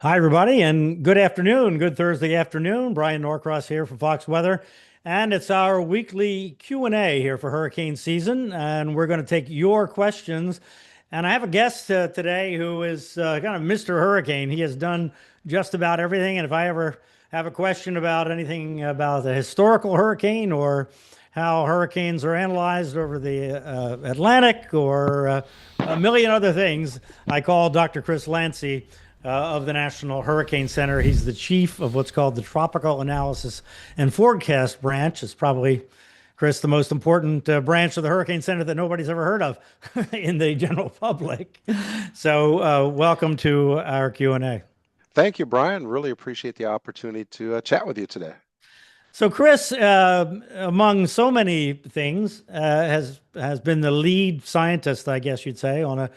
Hi, everybody, and good afternoon. Good Thursday afternoon. Bryan Norcross here from Fox Weather, and it's our weekly Q&A here for hurricane season, and we're going to take your questions. And I have a guest today who is kind of Mr. Hurricane. He has done just about everything, and if I ever have a question about anything about a historical hurricane or how hurricanes are analyzed over the Atlantic or a million other things, I call Dr. Chris Lancy of the National Hurricane Center. He's the chief of what's called the Tropical Analysis and Forecast Branch. It's probably, Chris, the most important branch of the Hurricane Center that nobody's ever heard of in the general public. So, welcome to our Q&A. Thank you, Brian. Really appreciate the opportunity to chat with you today. So, Chris, among so many things, has been the lead scientist, I guess you'd say, on a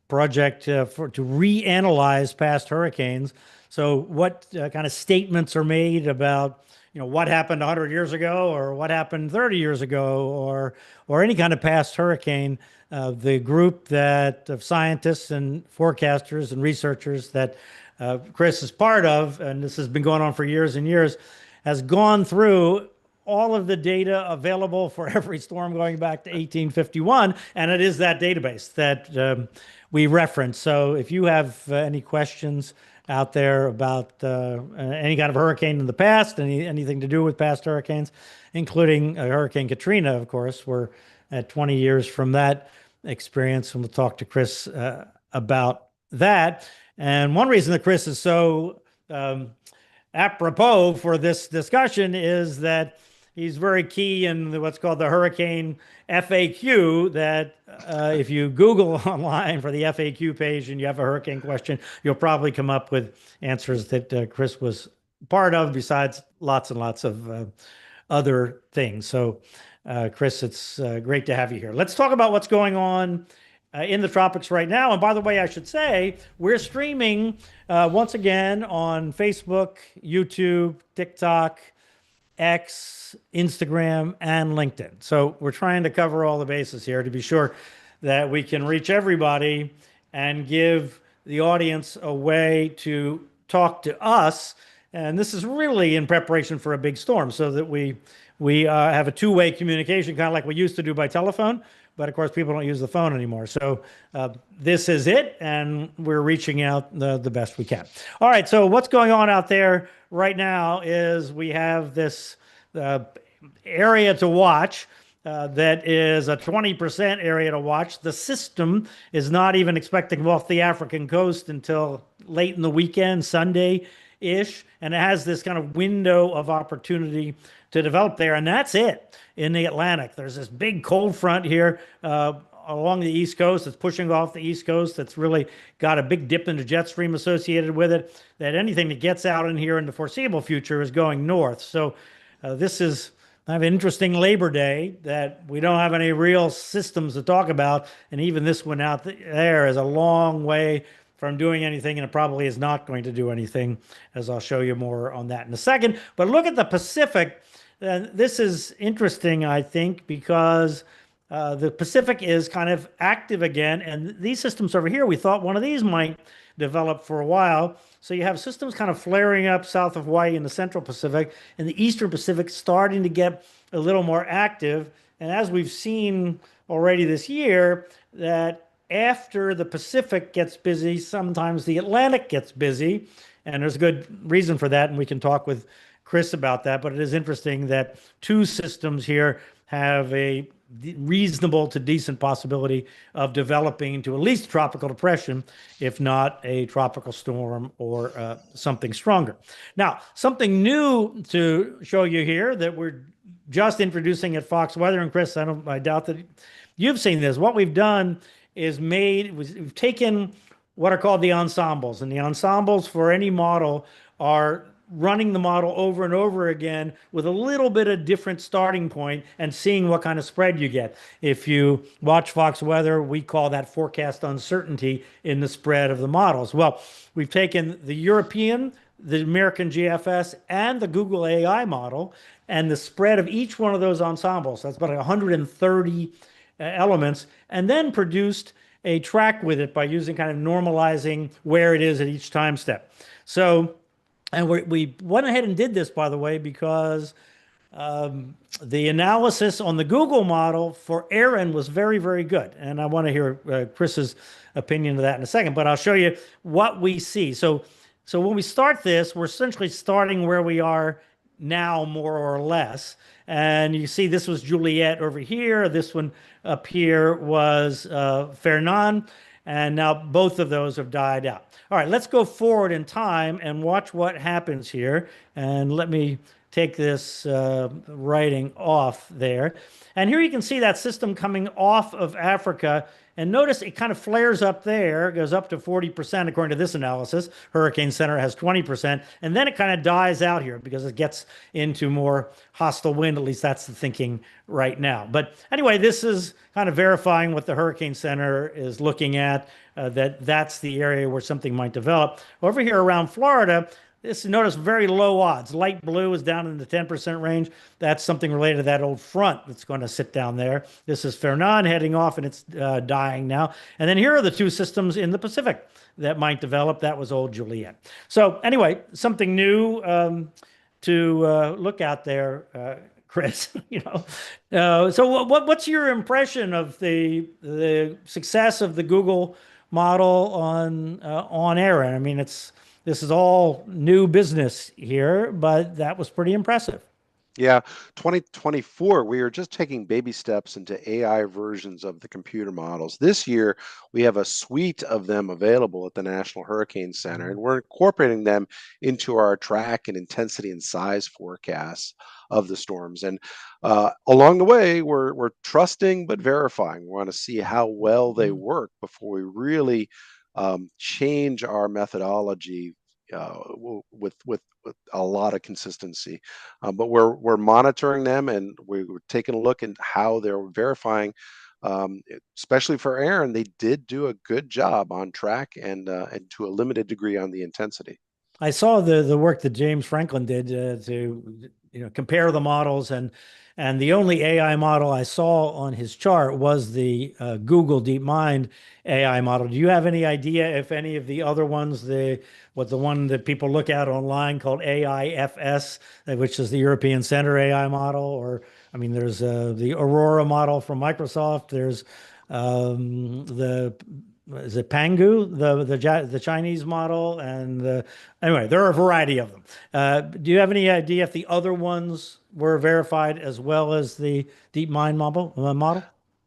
project to reanalyze past hurricanes. So, what kind of statements are made about what happened 100 years ago, or what happened 30 years ago, or any kind of past hurricane? The group that of scientists and forecasters and researchers that Chris is part of, and this has been going on for years and years, has gone through all of the data available for every storm going back to 1851, and it is that database that we reference. So if you have any questions out there about any kind of hurricane in the past, anything to do with past hurricanes, including Hurricane Katrina, of course, we're at 20 years from that experience, and we'll talk to Chris about that. And one reason that Chris is so apropos for this discussion is that he's very key in what's called the Hurricane FAQ, that if you Google online for the FAQ page and you have a hurricane question, you'll probably come up with answers that Chris was part of, besides lots and lots of other things. So, Chris, it's great to have you here. Let's talk about what's going on in the tropics right now. And by the way, I should say, we're streaming once again on Facebook, YouTube, TikTok, X, Instagram, and LinkedIn. So we're trying to cover all the bases here to be sure that we can reach everybody and give the audience a way to talk to us. And this is really in preparation for a big storm, so that we have a two-way communication, kind of like we used to do by telephone. But of course, people don't use the phone anymore. So this is it, and we're reaching out the best we can. All right, so what's going on out there right now is we have this area to watch that is a 20% area to watch. The system is not even expecting off the African coast until late in the weekend, Sunday-ish, and it has this kind of window of opportunity to develop there, and that's it in the Atlantic. There's this big cold front here along the East Coast that's pushing off the East Coast, that's really got a big dip in the jet stream associated with it, that anything that gets out in here in the foreseeable future is going north. So this is kind of an interesting Labor Day, that we don't have any real systems to talk about, and even this one out there is a long way from doing anything, and it probably is not going to do anything, as I'll show you more on that in a second. But look at the Pacific. This is interesting, I think, because the Pacific is kind of active again, and these systems over here, we thought one of these might develop for a while. So you have systems kind of flaring up south of Hawaii in the central Pacific, and the eastern Pacific starting to get a little more active. And as we've seen already this year, that after the Pacific gets busy, sometimes the Atlantic gets busy, and there's a good reason for that, and we can talk with Chris about that. But it is interesting that two systems here have a reasonable to decent possibility of developing into at least tropical depression, if not a tropical storm or something stronger. Now, something new to show you here that we're just introducing at Fox Weather, and Chris, I doubt that you've seen this. What we've done is we've taken what are called the ensembles, and the ensembles for any model are running the model over and over again with a little bit of different starting point and seeing what kind of spread you get. If you watch Fox Weather, we call that forecast uncertainty in the spread of the models. Well, we've taken the European, the American GFS, and the Google AI model, and the spread of each one of those ensembles, that's about 130 elements, and then produced a track with it by using kind of normalizing where it is at each time step. So, and we went ahead and did this, by the way, because the analysis on the Google model for Aaron was very, very good. And I want to hear Chris's opinion of that in a second, but I'll show you what we see. So when we start this, we're essentially starting where we are now, more or less. And you see this was Juliet over here. This one up here was Fernand. And now both of those have died out. All right, let's go forward in time and watch what happens here. And let me take this writing off there. And here you can see that system coming off of Africa. And notice it kind of flares up there, goes up to 40% according to this analysis. Hurricane Center has 20%. And then it kind of dies out here because it gets into more hostile wind. At least that's the thinking right now. But anyway, this is kind of verifying what the Hurricane Center is looking at, that that's the area where something might develop. Over here around Florida, notice very low odds. Light blue is down in the 10% range. That's something related to that old front that's going to sit down there. This is Fernand heading off, and it's dying now. And then here are the two systems in the Pacific that might develop. That was old Juliet. So anyway, something new to look out there, Chris. So what's your impression of the success of the Google model on Aaron? I mean, this is all new business here, but that was pretty impressive. Yeah, 2024, we are just taking baby steps into AI versions of the computer models. This year, we have a suite of them available at the National Hurricane Center, and we're incorporating them into our track and intensity and size forecasts of the storms. And along the way, we're trusting but verifying. We want to see how well they work before we really change our methodology with a lot of consistency. But we're monitoring them, and we're taking a look at how they're verifying. Especially for Aaron, they did do a good job on track and to a limited degree on the intensity. I saw the work that James Franklin did to compare the models, and the only AI model I saw on his chart was the Google DeepMind AI model. Do you have any idea if any of the other ones, the one that people look at online called AIFS, which is the European Center AI model, or I mean, there's the Aurora model from Microsoft. There's the is it Pangu, the Chinese model, and anyway, there are a variety of them. Do you have any idea if the other ones were verified as well as the DeepMind model?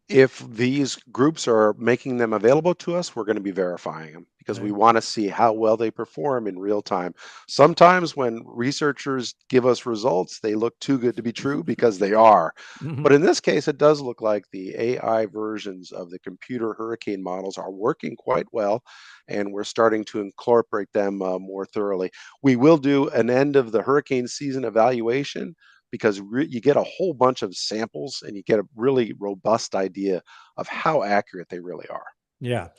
If these groups are making them available to us, we're going to be verifying them because we Right. want to see how well they perform in real time. Sometimes when researchers give us results, they look too good to be true because they are. But in this case, it does look like the AI versions of the computer hurricane models are working quite well, and we're starting to incorporate them more thoroughly. We will do an end of the hurricane season evaluation because you get a whole bunch of samples and you get a really robust idea of how accurate they really are. Yeah.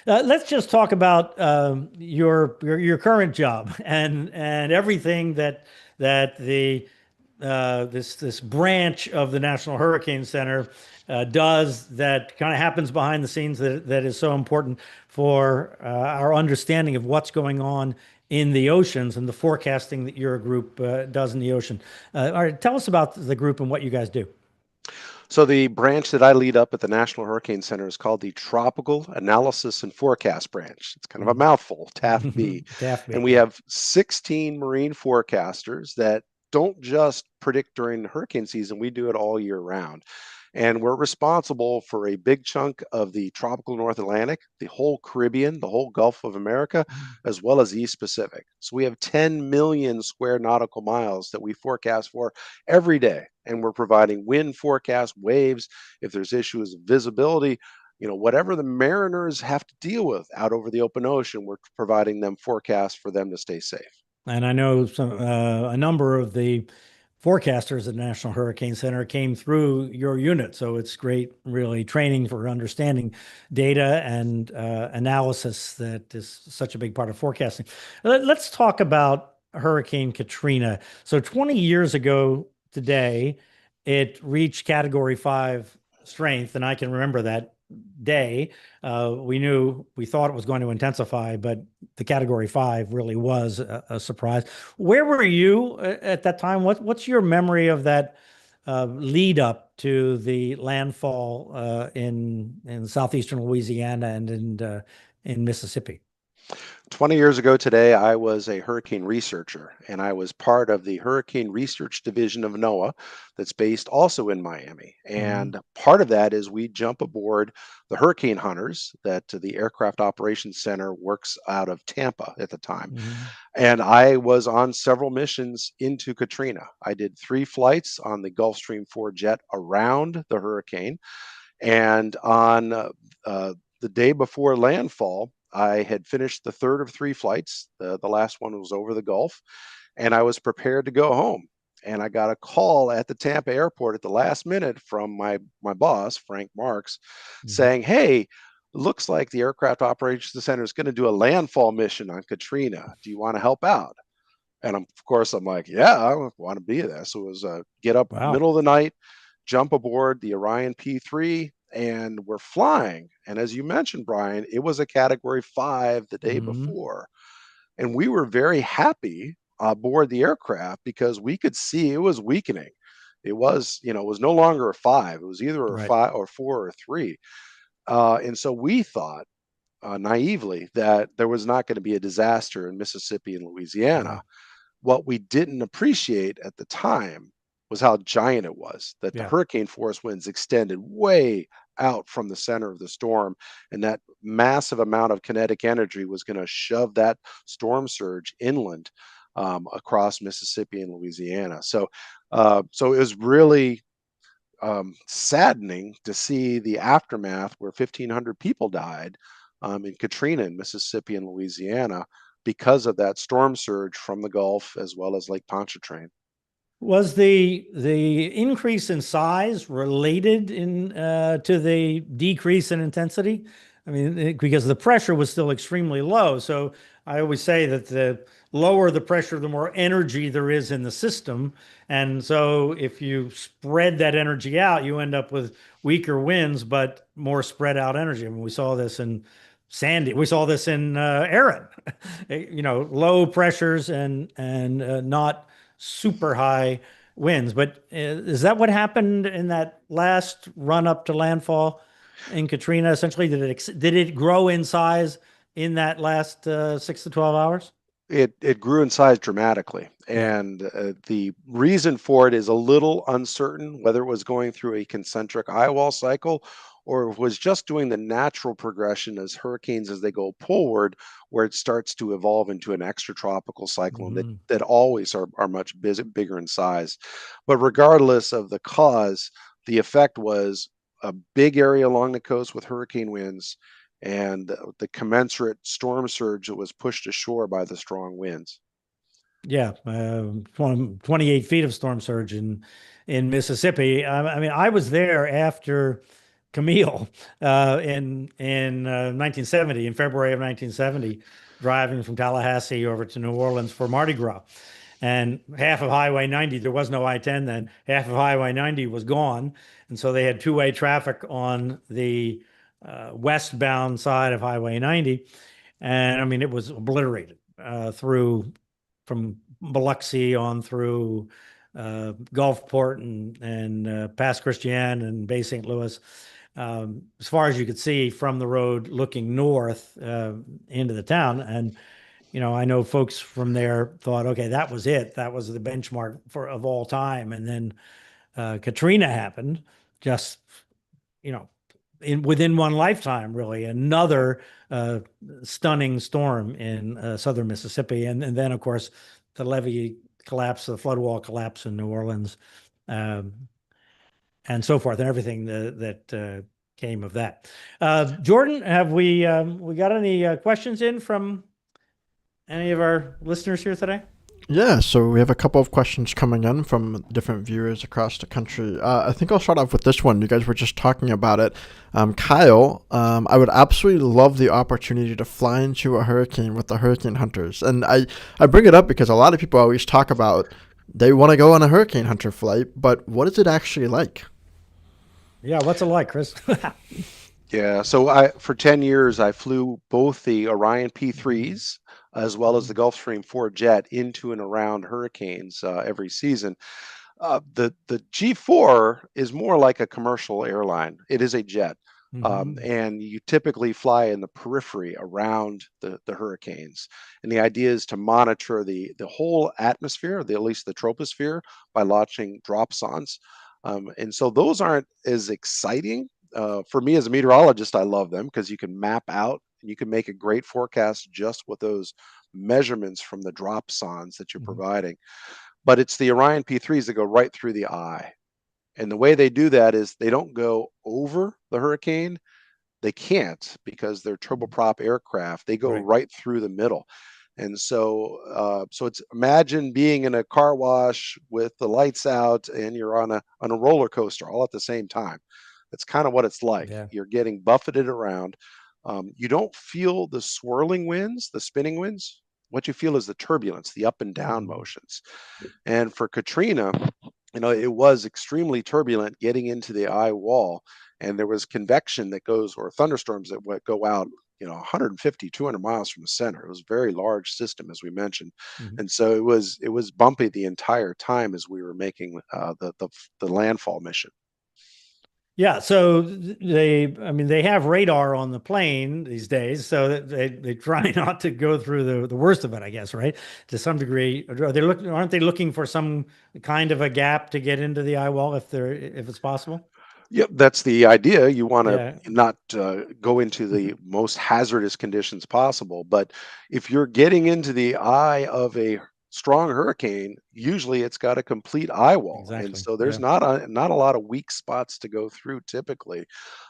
Let's just talk about your current job and everything that the this branch of the National Hurricane Center does that kind of happens behind the scenes that is so important for our understanding of what's going on in the oceans and the forecasting that your group does in the ocean. All right, tell us about the group and what you guys do. So the branch that I lead up at the National Hurricane Center is called the Tropical Analysis and Forecast Branch. It's kind of a mouthful, TAFB. And Taffy, we yeah. have 16 marine forecasters that don't just predict during the hurricane season, we do it all year round. And we're responsible for a big chunk of the tropical North Atlantic, the whole Caribbean, the whole Gulf of America, as well as the East Pacific. So we have 10 million square nautical miles that we forecast for every day. And we're providing wind forecast, waves, if there's issues of visibility, whatever the mariners have to deal with out over the open ocean, we're providing them forecasts for them to stay safe. And I know a number of the forecasters at the National Hurricane Center came through your unit. So it's great, really, training for understanding data and analysis that is such a big part of forecasting. Let's talk about Hurricane Katrina. So 20 years ago today, it reached Category 5 strength, and I can remember that day. We thought it was going to intensify, but the Category 5 really was a surprise. Where were you at that time? What's your memory of that lead up to the landfall in southeastern Louisiana and in Mississippi? 20 years ago today, I was a hurricane researcher, and I was part of the Hurricane Research Division of NOAA that's based also in Miami. Hmm. And part of that is we jump aboard the hurricane hunters that the Aircraft Operations Center works out of Tampa at the time. Hmm. And I was on several missions into Katrina. I did 3 flights on the Gulfstream 4 jet around the hurricane. And on the day before landfall, I had finished the third of 3 flights. The last one was over the Gulf, and I was prepared to go home. And I got a call at the Tampa airport at the last minute from my boss, Frank Marks, Hmm. saying, "Hey, looks like the Aircraft Operations Center is going to do a landfall mission on Katrina. Do you want to help out?" And of course, I'm like, "Yeah, I want to be there." So it was get up Wow. middle of the night, jump aboard the Orion P3, and we're flying. And as you mentioned, Brian, it was a Category 5 the day Hmm. before. And we were very happy aboard the aircraft because we could see it was weakening. It was, it was no longer a 5. It was either a Right. 5 or 4 or 3. And so we thought naively that there was not going to be a disaster in Mississippi and Yeah. Louisiana. What we didn't appreciate at the time was how giant it was, that the Yeah. hurricane force winds extended way out from the center of the storm, and that massive amount of kinetic energy was going to shove that storm surge inland across Mississippi and Louisiana. So it was really saddening to see the aftermath where 1,500 people died in Katrina in Mississippi and Louisiana because of that storm surge from the Gulf as well as Lake Pontchartrain. Was the increase in size related in to the decrease in intensity? I mean, because the pressure was still extremely low. So I always say that the lower the pressure, the more energy there is in the system. And so if you spread that energy out, you end up with weaker winds, but more spread out energy. I mean, we saw this in Sandy. We saw this in Aaron. Low pressures and not super high winds. But is that what happened in that last run up to landfall in Katrina? Essentially, did it grow in size in that last 6 to 12 hours? It grew in size dramatically, Yeah. and the reason for it is a little uncertain, whether it was going through a concentric eye wall cycle or was just doing the natural progression as hurricanes as they go poleward, where it starts to evolve into an extratropical cyclone that Hmm. that always are much bigger in size. But regardless of the cause, the effect was a big area along the coast with hurricane winds and the commensurate storm surge that was pushed ashore by the strong winds. Yeah, 28 feet of storm surge in Mississippi. I mean, I was there after Camille in 1970, in February of 1970, driving from Tallahassee over to New Orleans for Mardi Gras. And half of Highway 90, there was no I-10 then, half of Highway 90 was gone. And so they had two-way traffic on the westbound side of Highway 90. And I mean, it was obliterated through from Biloxi on through Gulfport and past Christiane and Bay St. Louis, as far as you could see from the road looking north into the town. And I know folks from there thought, okay, that was it. That was the benchmark of all time. And then Katrina happened, just you know, within one lifetime, really, another uh, stunning storm in southern Mississippi, and then of course the levee collapse, the flood wall collapse in New Orleans, um, and so forth, and everything that came of that. Jordan, have we got any questions in from any of our listeners here today? Yeah, so we have a couple of questions coming in from different viewers across the country. I think I'll start off with this one. You guys were just talking about it. Kyle, I would absolutely love the opportunity to fly into a hurricane with the hurricane hunters. And I bring it up because a lot of people always talk about they want to go on a hurricane hunter flight, but what is it actually like? Yeah, what's it like, Chris? Yeah, so I for 10 years I flew both the Orion Mhm. P3s as well as the Mhm. Gulfstream 4 jet into and around hurricanes every season. The G4 is more like a commercial airline. It is a jet, Mhm. and you typically fly in the periphery around the hurricanes. And the idea is to monitor the whole atmosphere, at least the troposphere, by launching dropsondes. And so those aren't as exciting. For me as a meteorologist, I love them because you can map out and you can make a great forecast just with those measurements from the dropsondes that you're Mhm. providing. But it's the Orion P3s that go right through the eye. And the way they do that is they don't go over the hurricane. They can't because they're Mhm. turboprop aircraft. They go Right. right through the middle. And so it's imagine being in a car wash with the lights out and you're on a roller coaster all at the same time. That's kind of what it's like. Yeah. You're getting buffeted around. You don't feel the swirling winds, the spinning winds. What you feel is the turbulence, the up and down Mhm. motions. And for Katrina, it was extremely turbulent getting into the eye wall, and there was convection that goes, or thunderstorms that go out, 150, 200 miles from the center. It was a very large system, as we mentioned, Mhm. and so it was bumpy the entire time as we were making the landfall mission. Yeah, so I mean, they have radar on the plane these days, so that they try not to go through the worst of it, I guess, right? To some degree, aren't they looking for some kind of a gap to get into the eye wall if it's possible? Yep, that's the idea. You want to Yeah, not go into the most hazardous conditions possible, but if you're getting into the eye of a strong hurricane, usually it's got a complete eye wall, and exactly. so there's Yeah. not a lot of weak spots to go through typically.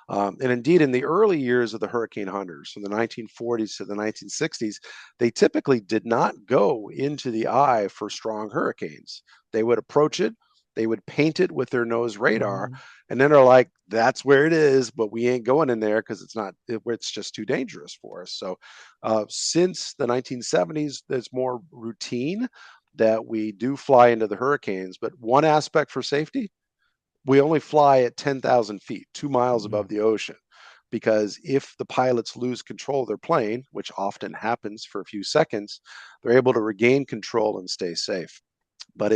And indeed, in the early years of the hurricane hunters, from the 1940s to the 1960s, they typically did not go into the eye for strong hurricanes. They would approach it, they would paint it with their nose radar, Mhm. and then they're like, "That's where it is, but we ain't going in there because it's just too dangerous for us." So, since the 1970s, there's more routine that we do fly into the hurricanes. But one aspect for safety, we only fly at 10,000 feet, 2 miles Yeah. above the ocean, because if the pilots lose control of their plane, which often happens for a few seconds, they're able to regain control and stay safe. But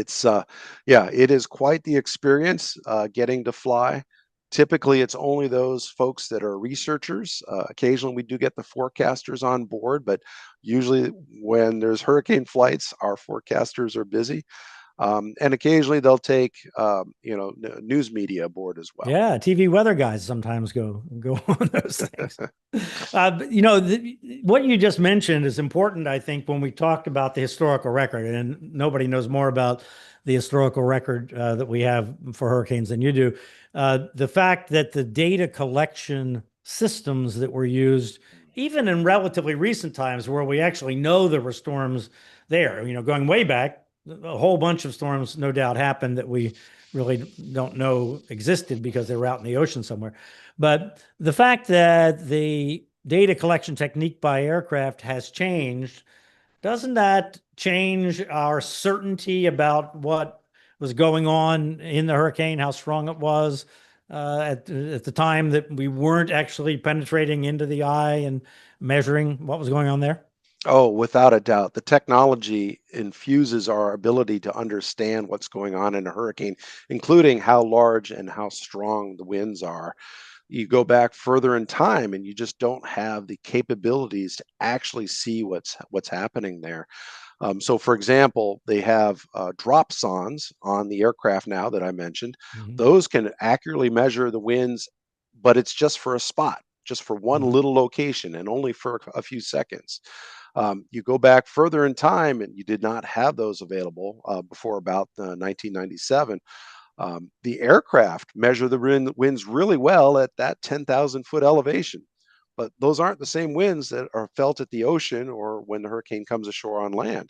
yeah, it is quite the experience getting to fly. Typically, it's only those folks that are researchers. Occasionally, we do get the forecasters on board, but usually, when there's hurricane flights, our forecasters are busy. And occasionally, they'll take news media aboard as well. Yeah, TV weather guys sometimes go on those things. But, what you just mentioned is important, I think, when we talked about the historical record, and nobody knows more about the historical record that we have for hurricanes than you do. The fact that the data collection systems that were used, even in relatively recent times, where we actually know there were storms there, going way back, a whole bunch of storms, no doubt, happened that we really don't know existed because they were out in the ocean somewhere. But the fact that the data collection technique by aircraft has changed, doesn't that change our certainty about what was going on in the hurricane, how strong it was at the time that we weren't actually penetrating into the eye and measuring what was going on there? Oh, without a doubt. The technology infuses our ability to understand what's going on in a hurricane, including how large and how strong the winds are. You go back further in time and you just don't have the capabilities to actually see what's happening there. So, for example, they have dropsondes on the aircraft now that I mentioned. Hmm. Those can accurately measure the winds, but it's just for a spot, just for one Hmm. little location, and only for a few seconds. You go back further in time, and you did not have those available before about 1997. The aircraft measure the winds really well at that 10,000-foot elevation, but those aren't the same winds that are felt at the ocean or when the hurricane comes ashore on land.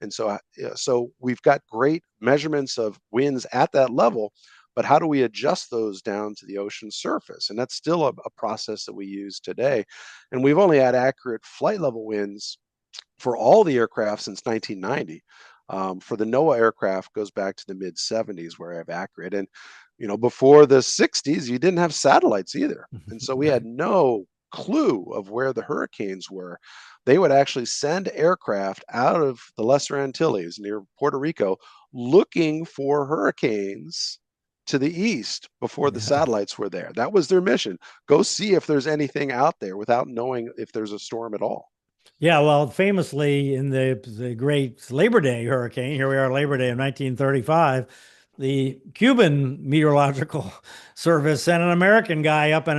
And so, yeah, so we've got great measurements of winds at that level, but how do we adjust those down to the ocean surface? And that's still a process that we use today. And we've only had accurate flight level winds for all the aircraft since 1990. for the NOAA aircraft goes back to the mid 70s where I have accurate. And, before the 60s, you didn't have satellites either. And so we Right. had no clue of where the hurricanes were. They would actually send aircraft out of the Lesser Antilles near Puerto Rico looking for hurricanes to the east before the Yeah. satellites were there. That was their mission. Go see if there's anything out there without knowing if there's a storm at all. Yeah, well, famously in the great Labor Day hurricane, here we are, Labor Day of 1935, the Cuban Meteorological Service sent an American guy up in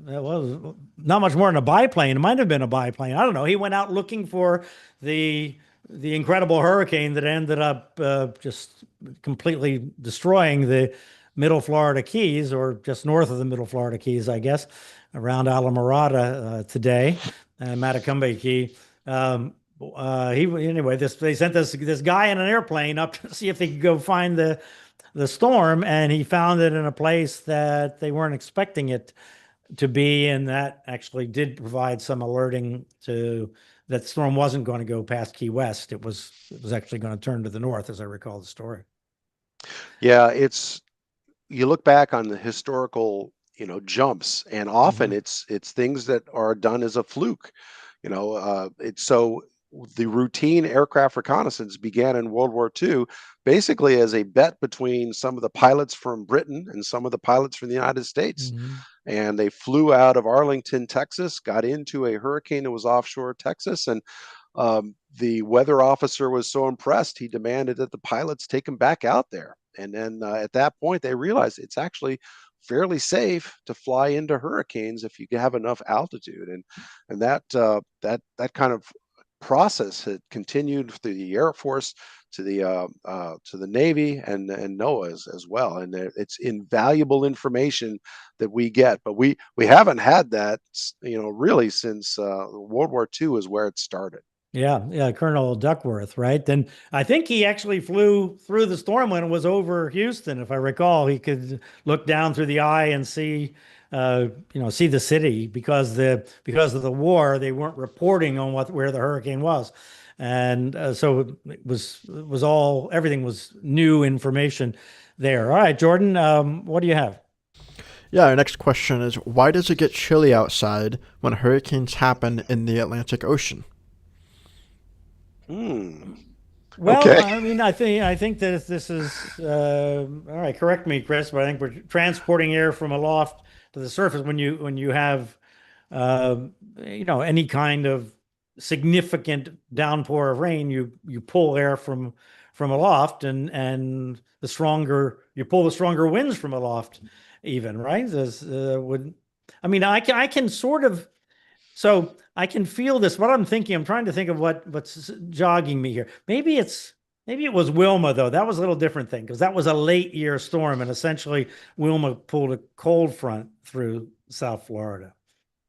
well, not much more than a biplane. It might have been a biplane. I don't know. He went out looking for the the incredible hurricane that ended up just completely destroying the Middle Florida Keys, or just north of the Middle Florida Keys, I guess, around Alamorada today, Matacumbe Key. They sent this guy in an airplane up to see if they could go find the storm, and he found it in a place that they weren't expecting it to be, and that actually did provide some alerting to that storm wasn't going to go past Key West. It was actually going to turn to the north, as I recall the story. Yeah, you look back on the historical, jumps, and often Mhm. it's things that are done as a fluke. It's so the routine aircraft reconnaissance began in World War II, basically as a bet between some of the pilots from Britain and some of the pilots from the United States. Mhm. And they flew out of Arlington, Texas, got into a hurricane that was offshore Texas, and the weather officer was so impressed, he demanded that the pilots take him back out there. And then at that point, they realized it's actually fairly safe to fly into hurricanes if you have enough altitude. And that kind of process had continued through the Air Force to the Navy and NOAA as well. And it's invaluable information that we get, but we haven't had that really since World War II is where it started. Yeah, yeah, Colonel Duckworth, right? Then I think he actually flew through the storm when it was over Houston, if I recall. He could look down through the eye and see the city, because of the war. They weren't reporting on where the hurricane was, and so it was all everything was new information there. All right, Jordan, what do you have? Yeah, our next question is, why does it get chilly outside when hurricanes happen in the Atlantic Ocean? Hmm. Well, Okay. I mean, I think that this is all right. Correct me, Chris, but I think we're transporting air from aloft to the surface when you have uh, any kind of significant downpour of rain. You pull air from aloft, and the stronger you pull, the stronger winds from aloft, even, right? This would I mean, I can sort of, so I can feel this. What I'm thinking, I'm trying to think of what's jogging me here. Maybe it was Wilma, though. That was a little different thing, because that was a late year storm, and essentially Wilma pulled a cold front through South Florida.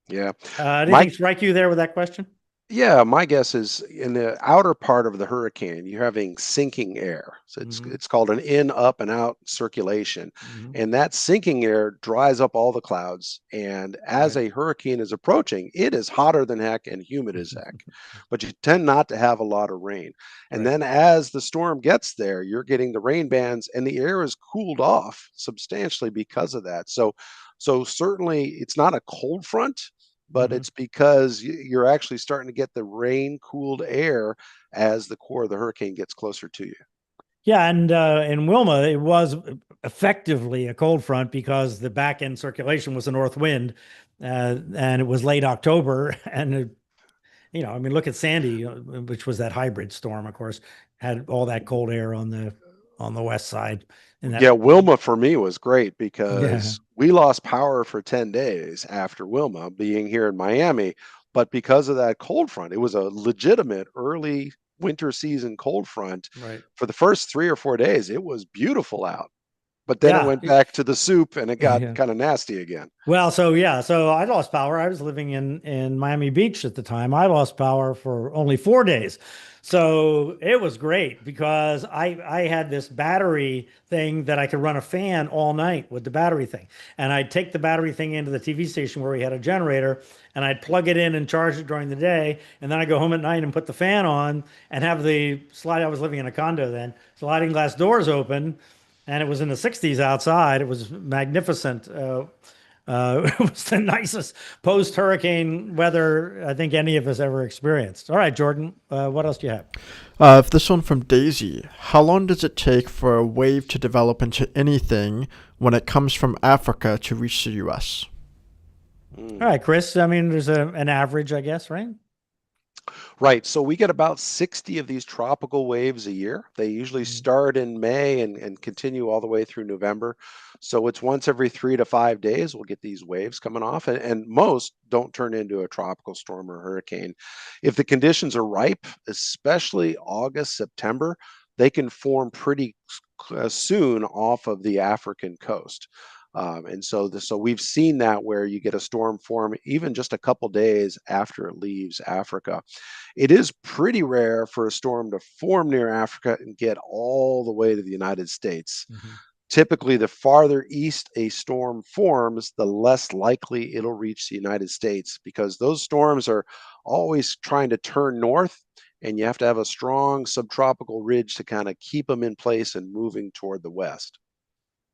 Yeah. Anything My strike you there with that question? Yeah, my guess is in the outer part of the hurricane, you're having sinking air. So it's Hmm. it's called an in, up, and out circulation. Hmm. And that sinking air dries up all the clouds. And as Right. a hurricane is approaching, it is hotter than heck and humid as heck. But you tend not to have a lot of rain. And Right. then as the storm gets there, you're getting the rain bands and the air is cooled off substantially because of that. So certainly it's not a cold front, but Hmm. it's because you're actually starting to get the rain cooled air as the core of the hurricane gets closer to you. Yeah, and in Wilma, it was effectively a cold front because the back end circulation was a north wind, and it was late October, and I mean, look at Sandy, which was that hybrid storm, of course, had all that cold air on the west side, and Yeah, that, Wilma for me was great yeah, because we lost power for 10 days after Wilma being here in Miami. But because of that cold front, it was a legitimate early winter season cold front. right. For the first 3 or 4 days, it was beautiful out. but then it went back to the soup and it got Yeah. kind of nasty again. Well, so yeah, so I lost power. I was living in Miami Beach at the time. I lost power for only 4 days. So it was great because I had this battery thing that I could run a fan all night with the battery thing. And I'd take the battery thing into the TV station where we had a generator and I'd plug it in and charge it during the day. And then I'd go home at night and put the fan on and have the slide. I was living in a condo then, sliding glass doors open. And it was in the 60s outside. It was magnificent. It was the nicest post-hurricane weather I think any of us ever experienced. All right, Jordan, what else do you have? This one from Daisy. How long does it take for a wave to develop into anything when it comes from Africa to reach the U.S.? All right, Chris. I mean, there's an average, I guess, right? Right. So we get about 60 of these tropical waves a year. They usually start in May and continue all the way through November. So it's once every 3 to 5 days we'll get these waves coming off, and most don't turn into a tropical storm or hurricane. If the conditions are ripe, especially August, September, they can form pretty soon off of the African coast. So we've seen that where you get a storm form even just a couple days after it leaves Africa. It is pretty rare for a storm to form near Africa and get all the way to the United States. Typically, the farther east a storm forms, the less likely it'll reach the United States because those storms are always trying to turn north, and you have to have a strong subtropical ridge to kind of keep them in place and moving toward the west.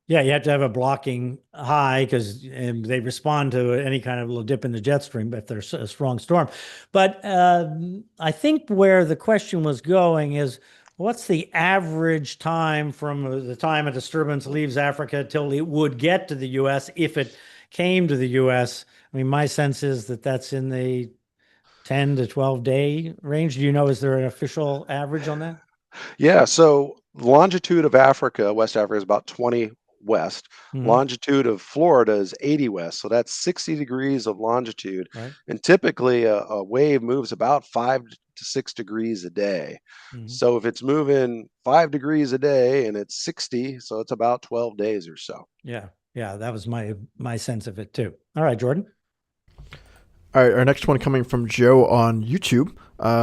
Yeah, you have to have a blocking high because they respond to any kind of little dip in the jet stream if there's a strong storm. But I think where the question was going is, what's the average time from the time a disturbance leaves Africa till it would get to the U.S. if it came to the U.S.? I mean, my sense is that that's in the 10 to 12 day range. Do you know, is there an official average on that? Yeah, so longitude of Africa, West Africa, is about 20 west. Longitude of Florida is 80 west. So that's 60 degrees of longitude. Right. And typically a wave moves about 5 to 6 degrees a day. So if it's moving 5 degrees a day and it's 60, so it's about 12 days or so. Yeah. Yeah. That was my sense of it too. All right, Jordan. All right, our next one coming from Joe on YouTube.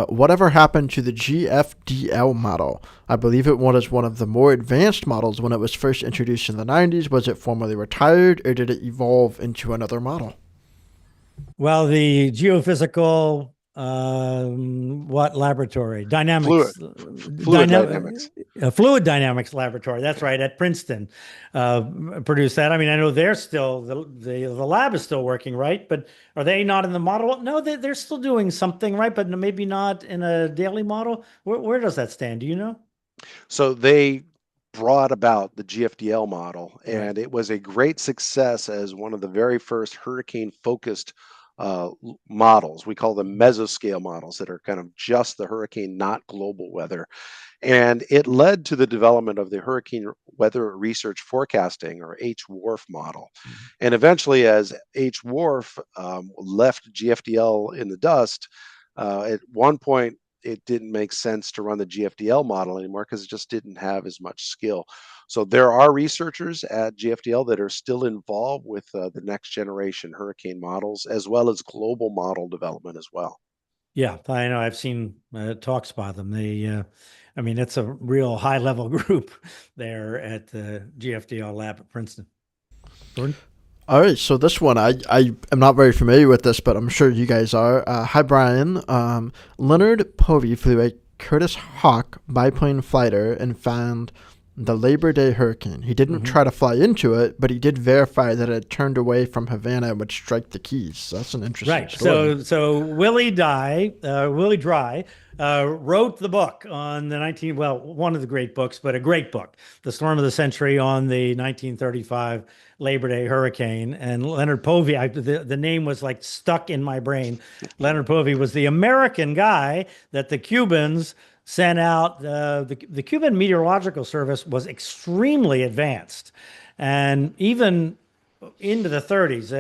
Whatever happened to the GFDL model? I believe it was one of the more advanced models when it was first introduced in the 90s. Was it formally retired, or did it evolve into another model? Well, the geophysical, what laboratory? Dynamics. Fluid dynamics. Fluid dynamics laboratory. That's right. At Princeton, produced that. I mean, I know they're still, the lab is still working, right? But are they not in the model? No, they're still doing something, right? But maybe not in a daily model. Where does that stand? Do you know? So they brought about the GFDL model, and it was a great success as one of the very first hurricane focused models. We call them mesoscale models that are kind of just the hurricane, not global weather. And it led to the development of the Hurricane Weather Research Forecasting, or HWRF model. And eventually, as HWRF left GFDL in the dust, at one point, it didn't make sense to run the GFDL model anymore because it just didn't have as much skill. So there are researchers at GFDL that are still involved with the next generation hurricane models, as well as global model development as well. Yeah, I know. I've seen talks about them. I mean, it's a real high level group there at the GFDL lab at Princeton. Jordan? All right, so this one, I am not very familiar with this, but I'm sure you guys are. Hi, Brian. Leonard Povey flew a Curtis Hawk biplane fighter and found the Labor Day hurricane. He didn't try to fly into it, but he did verify that it turned away from Havana and would strike the Keys. So that's an interesting story. So Willie Dry wrote the book on one of the great books, but a great book, The Storm of the Century, on the 1935 Labor Day hurricane. And Leonard Povey, the name was like stuck in my brain. Leonard Povey was the American guy that the Cubans sent out. The Cuban Meteorological Service was extremely advanced, and even into the 30s.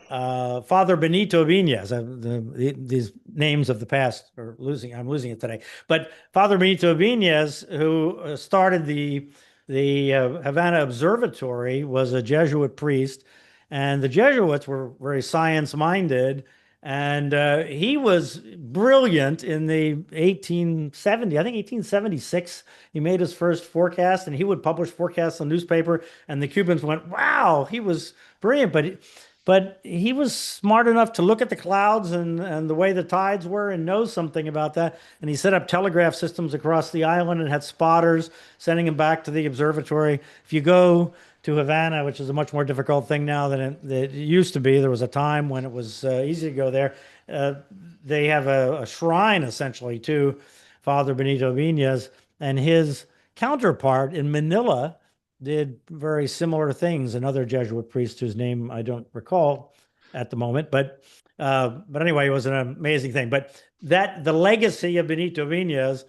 Father Benito Viñas. These names of the past are I'm losing it today. But Father Benito Viñas, who started the the Havana Observatory was a Jesuit priest, and the Jesuits were very science-minded. And he was brilliant in the 1870, I think 1876. He made his first forecast, and he would publish forecasts in the newspaper. And the Cubans went, "Wow, he was brilliant!" But he was smart enough to look at the clouds and the way the tides were and know something about that. And he set up telegraph systems across the island and had spotters sending him back to the observatory. If you go to Havana, which is a much more difficult thing now than it used to be, there was a time when it was easy to go there. Uh, they have a shrine essentially to Father Benito Vinas, and his counterpart in Manila did very similar things. Another Jesuit priest whose name I don't recall at the moment, but anyway, it was an amazing thing. But that the legacy of Benito Vinas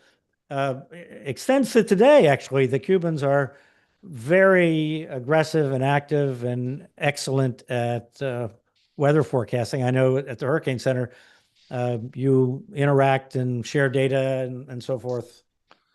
extends to today. Actually, the Cubans are very aggressive and active and excellent at weather forecasting. I know at the Hurricane Center, you interact and share data and so forth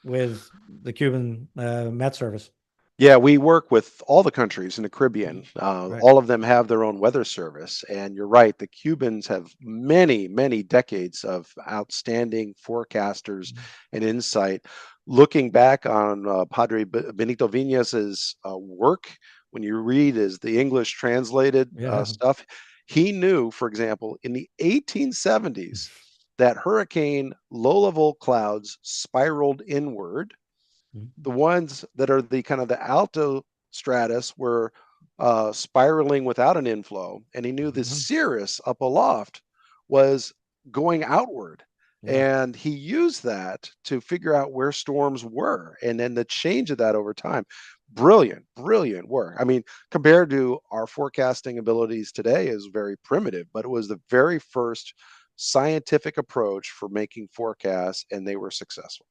with the Cuban Met Service. Yeah, we work with all the countries in the Caribbean. Right. All of them have their own weather service. And you're right, the Cubans have many, many decades of outstanding forecasters and insight. Looking back on Padre Benito Vinas's work, when you read the English translated Yeah. stuff, he knew, for example, in the 1870s, that hurricane low-level clouds spiraled inward. The ones that are the kind of the alto stratus were spiraling without an inflow, and he knew the cirrus up aloft was going outward. Yeah. And he used that to figure out where storms were, and then the change of that over time. Brilliant, brilliant work. I mean, compared to our forecasting abilities today, is very primitive, but it was the very first scientific approach for making forecasts, and they were successful.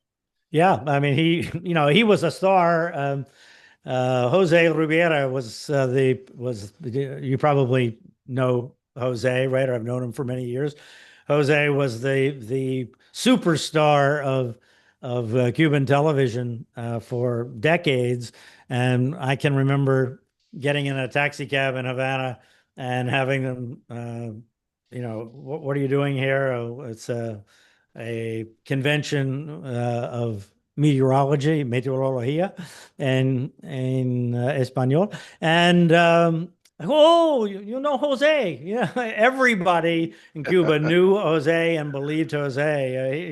Yeah, I mean, he was a star. Jose Rubiera you probably know Jose, right? Or I've known him for many years. Jose was the superstar of Cuban television for decades, and I can remember getting in a taxi cab in Havana and having them, what are you doing here? Oh, it's a convention of meteorology, meteorología, in Espanol. And oh, you know Jose. Yeah, everybody in Cuba knew Jose and believed Jose.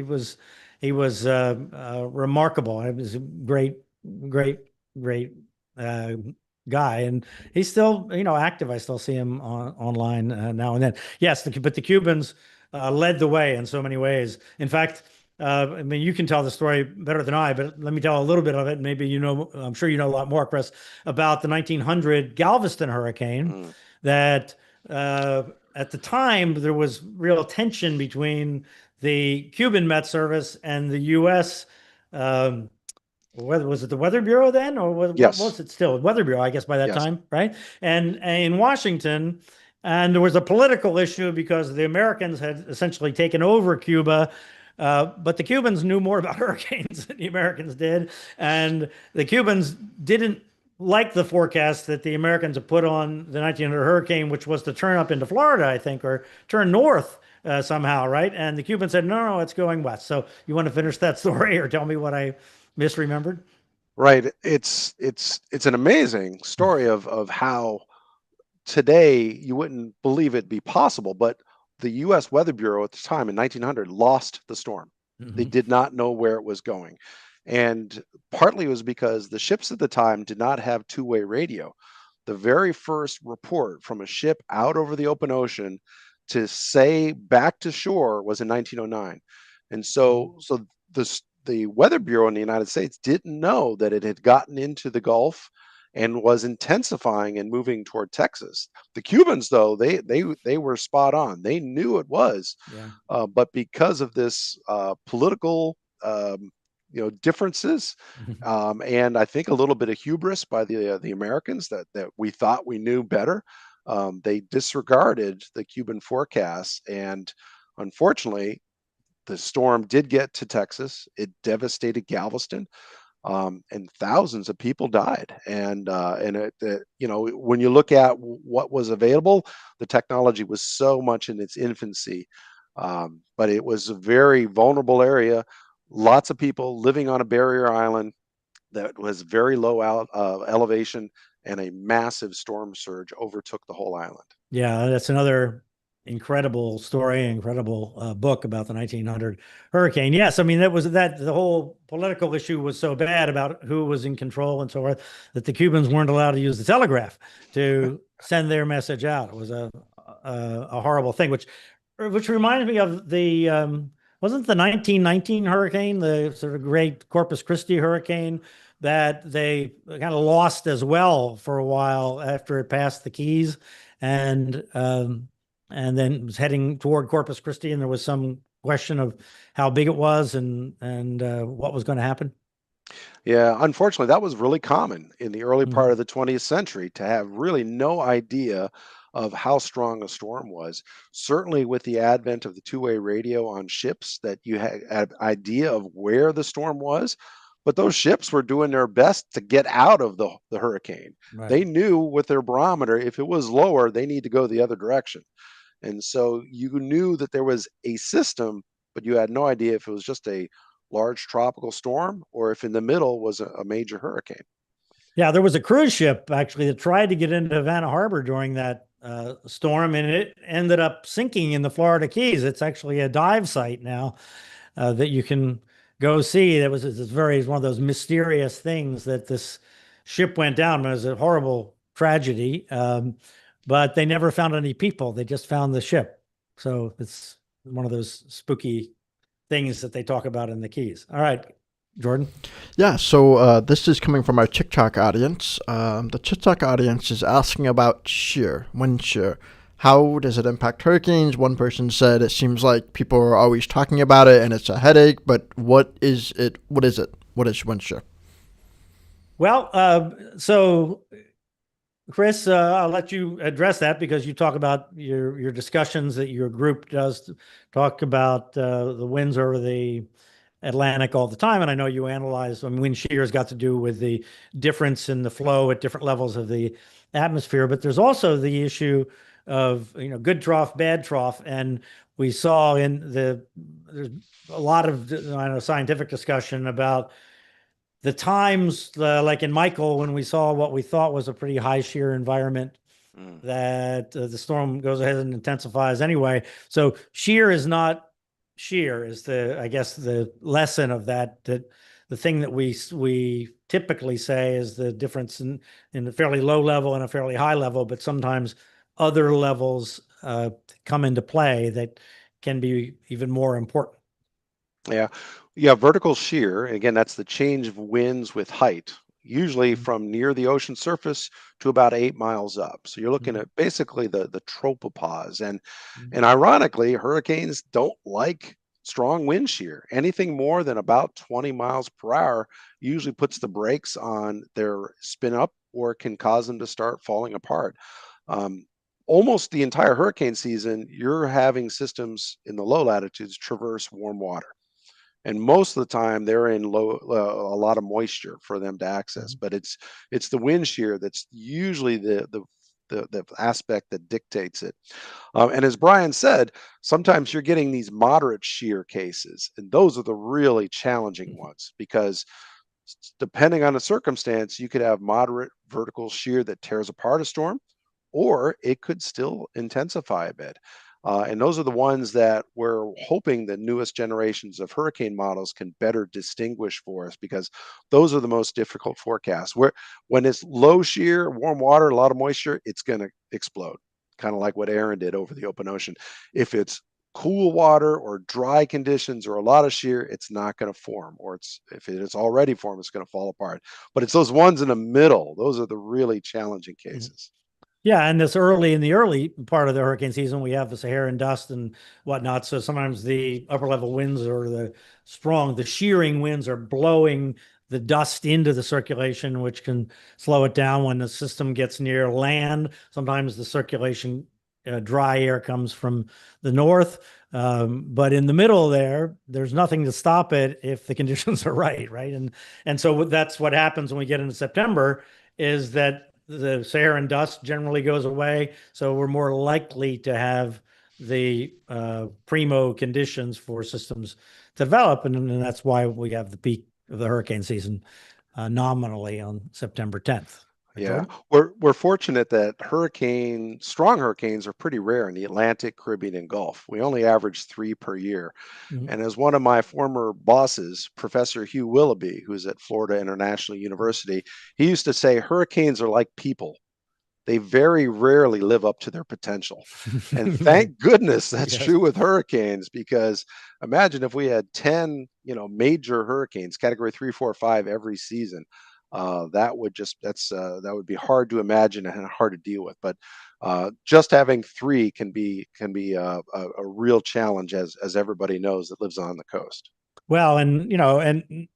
He was remarkable. He was a great, great, great uh, guy, and he's still active. I still see him online now and then. Yes, but the Cubans led the way in so many ways. In fact, I mean, you can tell the story better than I, but let me tell a little bit of it. Maybe I'm sure you know a lot more, Chris, about the 1900 Galveston hurricane. That at the time there was real tension between the Cuban Met Service and the U.S. Whether was it the Weather Bureau then, or what Yes. was it still? Weather Bureau, I guess, by that Yes. time, right? And in Washington, and there was a political issue because the Americans had essentially taken over Cuba, but the Cubans knew more about hurricanes than the Americans did, and the Cubans didn't like the forecast that the Americans had put on the 1900 hurricane, which was to turn up into Florida, I think, or turn north. Somehow, right? And the Cubans said, no, no, it's going west. So you want to finish that story or tell me what I misremembered? Right. It's an amazing story of how today you wouldn't believe it be possible, but the U.S. Weather Bureau at the time in 1900 lost the storm. They did not know where it was going. And partly it was because the ships at the time did not have two-way radio. The very first report from a ship out over the open ocean to say back to shore was in 1909. And so the Weather Bureau in the United States didn't know that it had gotten into the Gulf and was intensifying and moving toward Texas. The Cubans, though, they were spot on. They knew it was, Yeah. but because of this political differences, and I think a little bit of hubris by the Americans that we thought we knew better, they disregarded the Cuban forecasts, and unfortunately, the storm did get to Texas. It devastated Galveston. and thousands of people died. When you look at what was available, the technology was so much in its infancy, but it was a very vulnerable area. Lots of people living on a barrier island that was very low elevation, and a massive storm surge overtook the whole island. Yeah, that's another incredible story, incredible book about the 1900 hurricane. Yes, I mean that the whole political issue was so bad about who was in control and so forth that the Cubans weren't allowed to use the telegraph to send their message out. It was a horrible thing, which reminded me of the wasn't the 1919 hurricane, the sort of great Corpus Christi hurricane that they kind of lost as well for a while after it passed the Keys, and um, and then was heading toward Corpus Christi, and there was some question of how big it was and what was going to happen. Yeah, unfortunately, that was really common in the early part Mhm. of the 20th century to have really no idea of how strong a storm was. Certainly, with the advent of the two-way radio on ships, that you had an idea of where the storm was, but those ships were doing their best to get out of the hurricane. Right. They knew with their barometer, if it was lower, they need to go the other direction. And so you knew that there was a system, but you had no idea if it was just a large tropical storm or if in the middle was a major hurricane. Yeah, there was a cruise ship actually that tried to get into Havana Harbor during that storm, and it ended up sinking in the Florida Keys. It's actually a dive site now that you can go see. That was it's one of those mysterious things that this ship went down. It was a horrible tragedy, but they never found any people. They just found the ship. So it's one of those spooky things that they talk about in the Keys. All right, Jordan. Yeah, so this is coming from our TikTok audience. The TikTok audience is asking about shear, wind shear. How does it impact hurricanes? One person said it seems like people are always talking about it and it's a headache, but what is it? What is it? What is wind shear? Well, so Chris, I'll let you address that because you talk about your discussions that your group does talk about the winds over the Atlantic all the time, and I know you analyze. I mean, wind shear has got to do with the difference in the flow at different levels of the atmosphere, but there's also the issue of good trough, bad trough, and we saw there's a lot of I know scientific discussion about the times like in Michael when we saw what we thought was a pretty high shear environment Mm. that the storm goes ahead and intensifies anyway. So shear is not shear is I guess the lesson of that the thing that we typically say is the difference in a fairly low level and a fairly high level, but sometimes other levels come into play that can be even more important. Yeah. Yeah. Vertical shear, again, that's the change of winds with height, usually Mhm. from near the ocean surface to about 8 miles up. So you're looking Mhm. at basically the tropopause. And Mhm. and ironically, hurricanes don't like strong wind shear. Anything more than about 20 miles per hour usually puts the brakes on their spin up or can cause them to start falling apart. Um, Almost the entire hurricane season, you're having systems in the low latitudes traverse warm water, and most of the time they're in a lot of moisture for them to access, Mhm. but it's the wind shear that's usually the aspect that dictates it. And as Brian said, sometimes you're getting these moderate shear cases, and those are the really challenging ones because depending on the circumstance, you could have moderate vertical shear that tears apart a storm, or it could still intensify a bit. And those are the ones that we're hoping the newest generations of hurricane models can better distinguish for us because those are the most difficult forecasts. Where when it's low shear, warm water, a lot of moisture, it's going to explode, kind of like what Aaron did over the open ocean. If it's cool water or dry conditions or a lot of shear, it's not going to form, or if it is already formed, it's going to fall apart. But it's those ones in the middle; those are the really challenging Mhm. cases. Yeah, and in the early part of the hurricane season, we have the Saharan dust and whatnot. So sometimes the upper level winds or the shearing winds are blowing the dust into the circulation, which can slow it down when the system gets near land. Sometimes the circulation dry air comes from the north. But in the middle there's nothing to stop it if the conditions are right, right? And so that's what happens when we get into September, is that the Saharan dust generally goes away. So we're more likely to have the primo conditions for systems to develop. And that's why we have the peak of the hurricane season nominally on September 10th. Yeah, Jordan? we're fortunate that strong hurricanes are pretty rare in the Atlantic, Caribbean, and Gulf. We only average 3 per year. Mhm. And as one of my former bosses, Professor Hugh Willoughby, who's at Florida International University, he used to say hurricanes are like people. They very rarely live up to their potential. And thank goodness that's Yes. true with hurricanes, because imagine if we had 10, major hurricanes, category 3, 4, 5 every season. That would be hard to imagine and hard to deal with. But just having 3 can be a real challenge, as everybody knows that lives on the coast. Well, and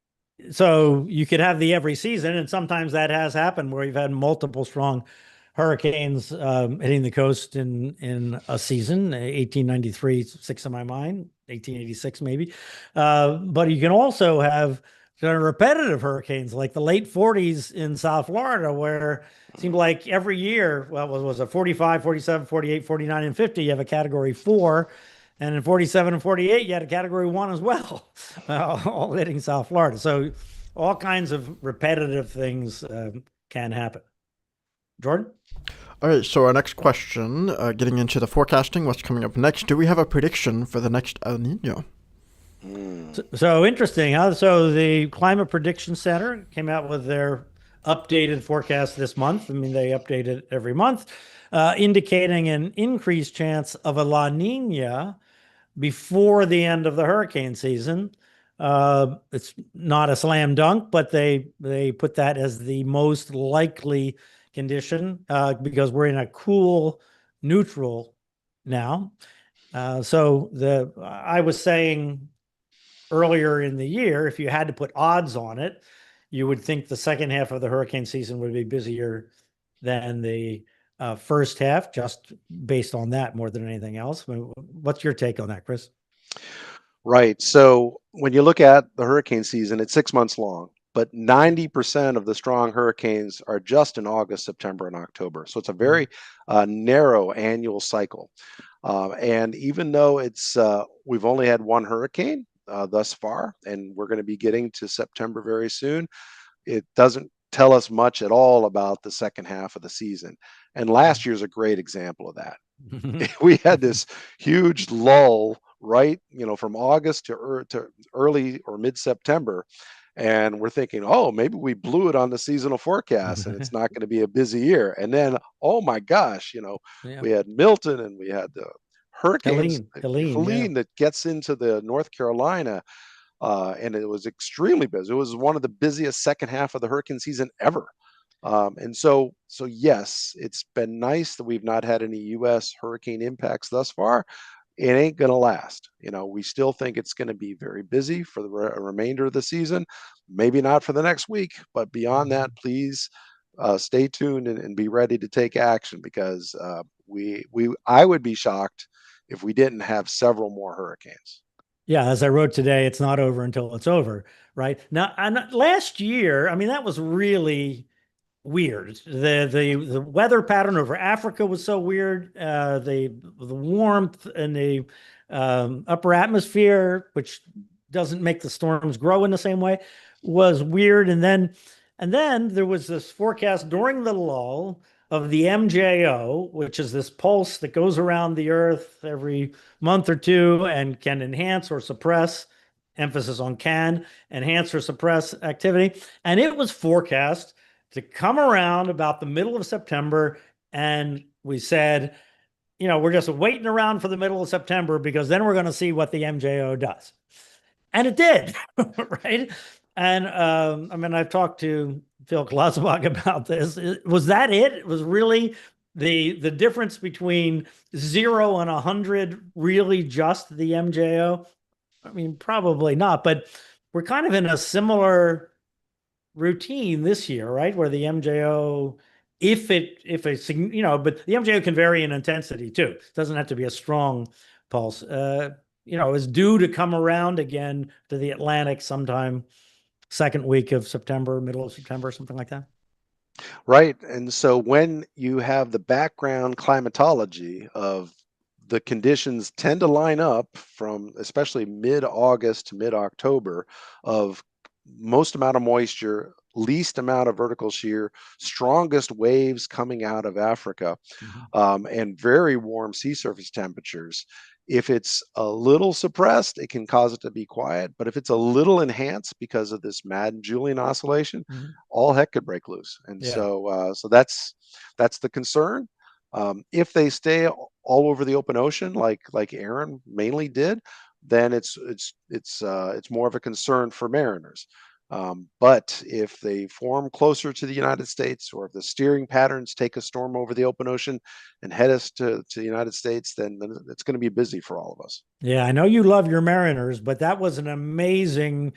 so you could have the every season, and sometimes that has happened where you've had multiple strong hurricanes hitting the coast in a season. 1893 six in my mind, 1886 maybe. But you can also have kind of repetitive hurricanes like the late 40s in South Florida, where it seemed like every year, well, was it 45, 47, 48, 49, and 50, you have a category 4. And in 47 and 48, you had a category 1 as well, all hitting South Florida. So all kinds of repetitive things can happen. Jordan? All right, so our next question, getting into the forecasting, what's coming up next? Do we have a prediction for the next El Nino? So interesting. So the Climate Prediction Center came out with their updated forecast this month. I mean, they update it every month, indicating an increased chance of a La Nina before the end of the hurricane season. It's not a slam dunk, but they put that as the most likely condition because we're in a cool neutral now. So I was saying earlier in the year, if you had to put odds on it, you would think the second half of the hurricane season would be busier than the first half, just based on that more than anything else. What's your take on that, Chris? Right. So when you look at the hurricane season, it's 6 months long, but 90% of the strong hurricanes are just in August, September, and October. So it's a very narrow annual cycle. And even though we've only had 1 hurricane thus far, and we're going to be getting to September very soon, it doesn't tell us much at all about the second half of the season. And last year's a great example of that. We had this huge lull, right, from August to early or mid-September, and we're thinking, oh, maybe we blew it on the seasonal forecast and it's not going to be a busy year. And then, oh my gosh, Yeah. we had Milton and we had the hurricanes, Helene, yeah. Helene that gets into the North Carolina, and it was extremely busy. It was one of the busiest second half of the hurricane season ever. And so yes, it's been nice that we've not had any U.S. hurricane impacts thus far. It ain't going to last. We still think it's going to be very busy for the remainder of the season. Maybe not for the next week, but beyond that, please stay tuned and be ready to take action, because I would be shocked if we didn't have several more hurricanes. Yeah, as I wrote today, it's not over until it's over, right? Now, and last year, I mean, that was really weird. The weather pattern over Africa was so weird. The warmth and the upper atmosphere, which doesn't make the storms grow in the same way, was weird. And then there was this forecast during the lull of the MJO, which is this pulse that goes around the Earth every month or two and can enhance or suppress, emphasis on can, enhance or suppress activity. And it was forecast to come around about the middle of September. And we said, we're just waiting around for the middle of September because then we're going to see what the MJO does. And it did, right? And I mean, I've talked to Phil Klotzbach about this. Was that it? It was really the difference between 0 and 100 really just the MJO? I mean, probably not, but we're kind of in a similar routine this year, right? Where the MJO if a but the MJO can vary in intensity too. It doesn't have to be a strong pulse. Is due to come around again to the Atlantic sometime second week of September, middle of September, something like that. Right. And so when you have the background climatology of the conditions tend to line up from especially mid-August to mid-October of most amount of moisture, least amount of vertical shear, strongest waves coming out of Africa, and very warm sea surface temperatures. If it's a little suppressed, it can cause it to be quiet. But if it's a little enhanced because of this Madden-Julian oscillation, all heck could break loose. And Yeah. so that's the concern. If they stay all over the open ocean, like Aaron mainly did, then it's more of a concern for mariners. But if they form closer to the United States, or if the steering patterns take a storm over the open ocean and head us to the United States, then it's going to be busy for all of us. Yeah, I know you love your mariners, but that was an amazing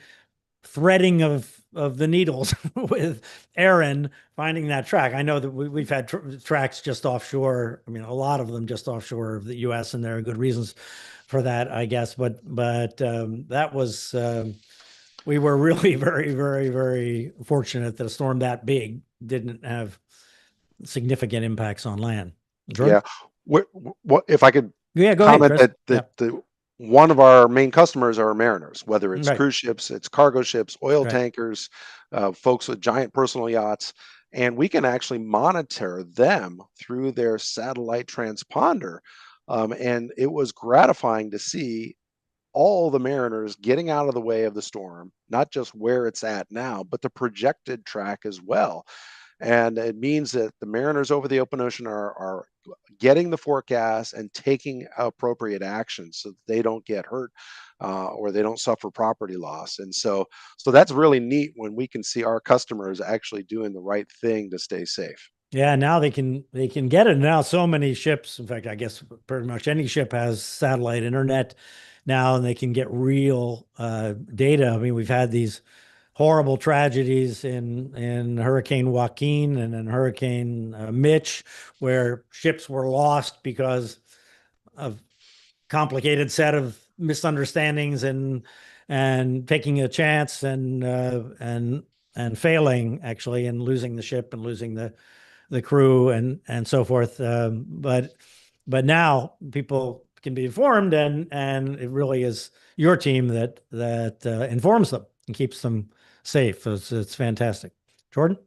threading of the needles with Aaron finding that track. I know that we've had tracks just offshore. I mean, a lot of them just offshore of the U.S., and there are good reasons for that, I guess. But that was we were really very, very, very fortunate that a storm that big didn't have significant impacts on land. Jordan? Yeah. What if I could Yeah, go ahead, comment Chris. that one of our main customers are mariners, whether it's Right. cruise ships, it's cargo ships, oil Right. tankers, folks with giant personal yachts, and we can actually monitor them through their satellite transponder. And it was gratifying to see all the mariners getting out of the way of the storm, not just where it's at now, but the projected track as well. And it means that the mariners over the open ocean are getting the forecast and taking appropriate action so that they don't get hurt, or they don't suffer property loss. And so that's really neat when we can see our customers actually doing the right thing to stay safe. Yeah, now they can get it. Now so many ships, in fact, I guess pretty much any ship has satellite internet now, and they can get real data. I mean, we've had these horrible tragedies in Hurricane Joaquin and in Hurricane Mitch, where ships were lost because of complicated set of misunderstandings and taking a chance and failing actually, and losing the ship and losing the crew and so forth. But now people can be informed, and it really is your team that informs them and keeps them safe. It's fantastic. Jordan?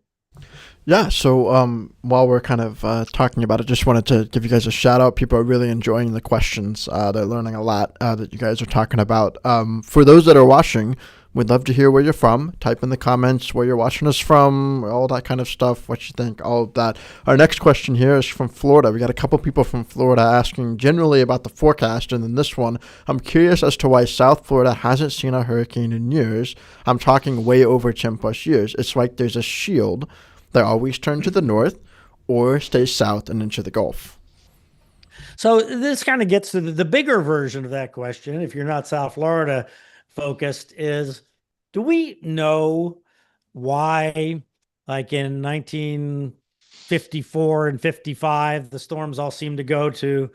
Yeah, so while we're kind of talking about it, just wanted to give you guys a shout out. People are really enjoying the questions. They're learning a lot that you guys are talking about. For those that are watching, we'd love to hear where you're from. Type in the comments where you're watching us from, all that kind of stuff, what you think, all of that. Our next question here is from Florida. We got a couple people from Florida asking generally about the forecast, and then this one, I'm curious as to why South Florida hasn't seen a hurricane in years. I'm talking way over 10 plus years. It's like there's a shield. They always turn to the north or stay south and into the Gulf. So this kind of gets to the bigger version of that question. If you're not South Florida focused, is do we know why, like in 1954 and 55, the storms all seem to go to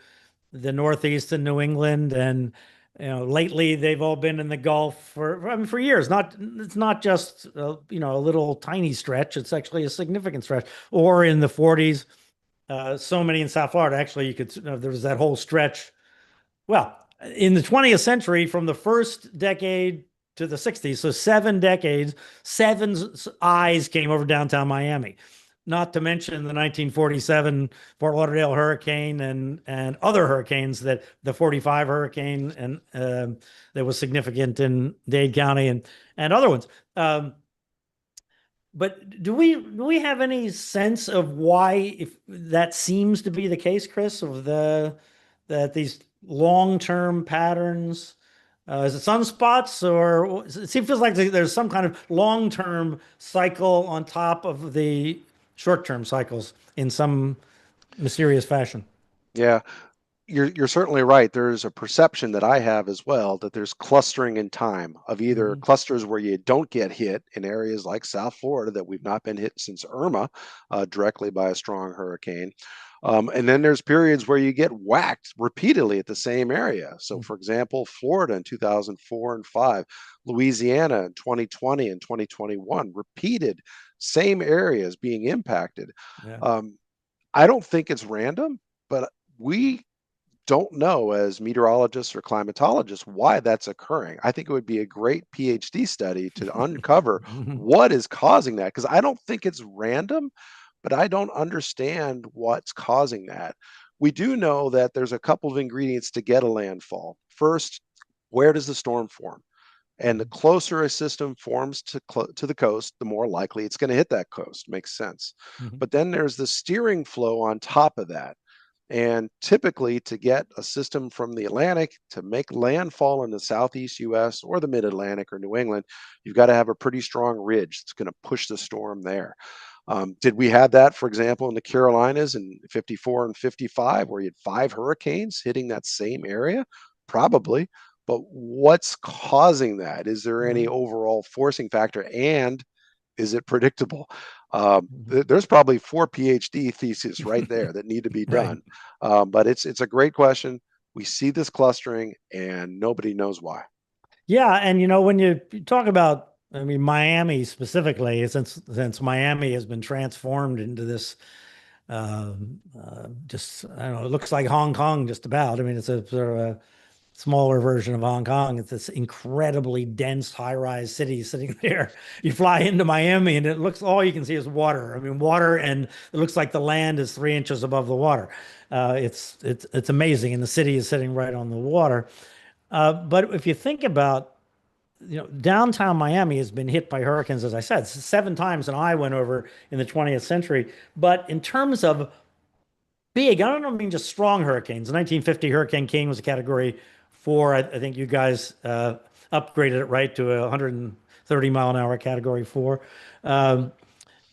the Northeast and New England, and lately they've all been in the Gulf for years. It's not just a little tiny stretch. It's actually a significant stretch. Or in the 40s, so many in South Florida. Actually, there was that whole stretch. Well, in the 20th century, from the first decade to the 60s, so 7 decades, 7 eyes came over downtown Miami. Not to mention the 1947 Fort Lauderdale hurricane and other hurricanes, that the 45 hurricane and that was significant in Dade County and other ones. But do we have any sense of why, if that seems to be the case, Chris, of that these long-term patterns? Is it sunspots, or it feels like there's some kind of long-term cycle on top of the short-term cycles in some mysterious fashion? Yeah. You're certainly right. There's a perception that I have as well that there's clustering in time of either Mhm. clusters where you don't get hit in areas like South Florida that we've not been hit since Irma directly by a strong hurricane. And then there's periods where you get whacked repeatedly at the same area. So, for example, Florida in 2004 and 5, Louisiana in 2020 and 2021, repeated same areas being impacted. Yeah. Um, I don't think it's random, but we don't know as meteorologists or climatologists why that's occurring. I think it would be a great PhD study to uncover Mhm. what is causing that because I don't think it's random, but I don't understand what's causing that. We do know that there's a couple of ingredients to get a landfall. First, where does the storm form? And the closer a system forms to the coast, the more likely it's going to hit that coast. Makes sense. Mhm. But then there's the steering flow on top of that. And typically, to get a system from the Atlantic to make landfall in the southeast US or the mid Atlantic or New England, you've got to have a pretty strong ridge that's going to push the storm there. Did we have that, for example, in the Carolinas in 54 and 55, where you had 5 hurricanes hitting that same area? Probably. But what's causing that? Is there any Mhm. overall forcing factor? And is it predictable? Mhm. There's probably 4 PhD theses right there that need to be Right. done. But it's a great question. We see this clustering, and nobody knows why. Yeah, and when you talk about, I mean, Miami specifically, since Miami has been transformed into this, just I don't know, it looks like Hong Kong just about. I mean, it's a sort of a smaller version of Hong Kong. It's this incredibly dense high-rise city sitting there. You fly into Miami, and it looks all you can see is water. I mean, water, and it looks like the land is 3 inches above the water. It's amazing, and the city is sitting right on the water. But if you think about, downtown Miami has been hit by hurricanes, as I said, 7 times, and I went over in the 20th century. But in terms of big, I don't mean just strong hurricanes. The 1950 Hurricane King was a category 4. I think you guys upgraded it right to a 130-mile-an-hour category 4. Um,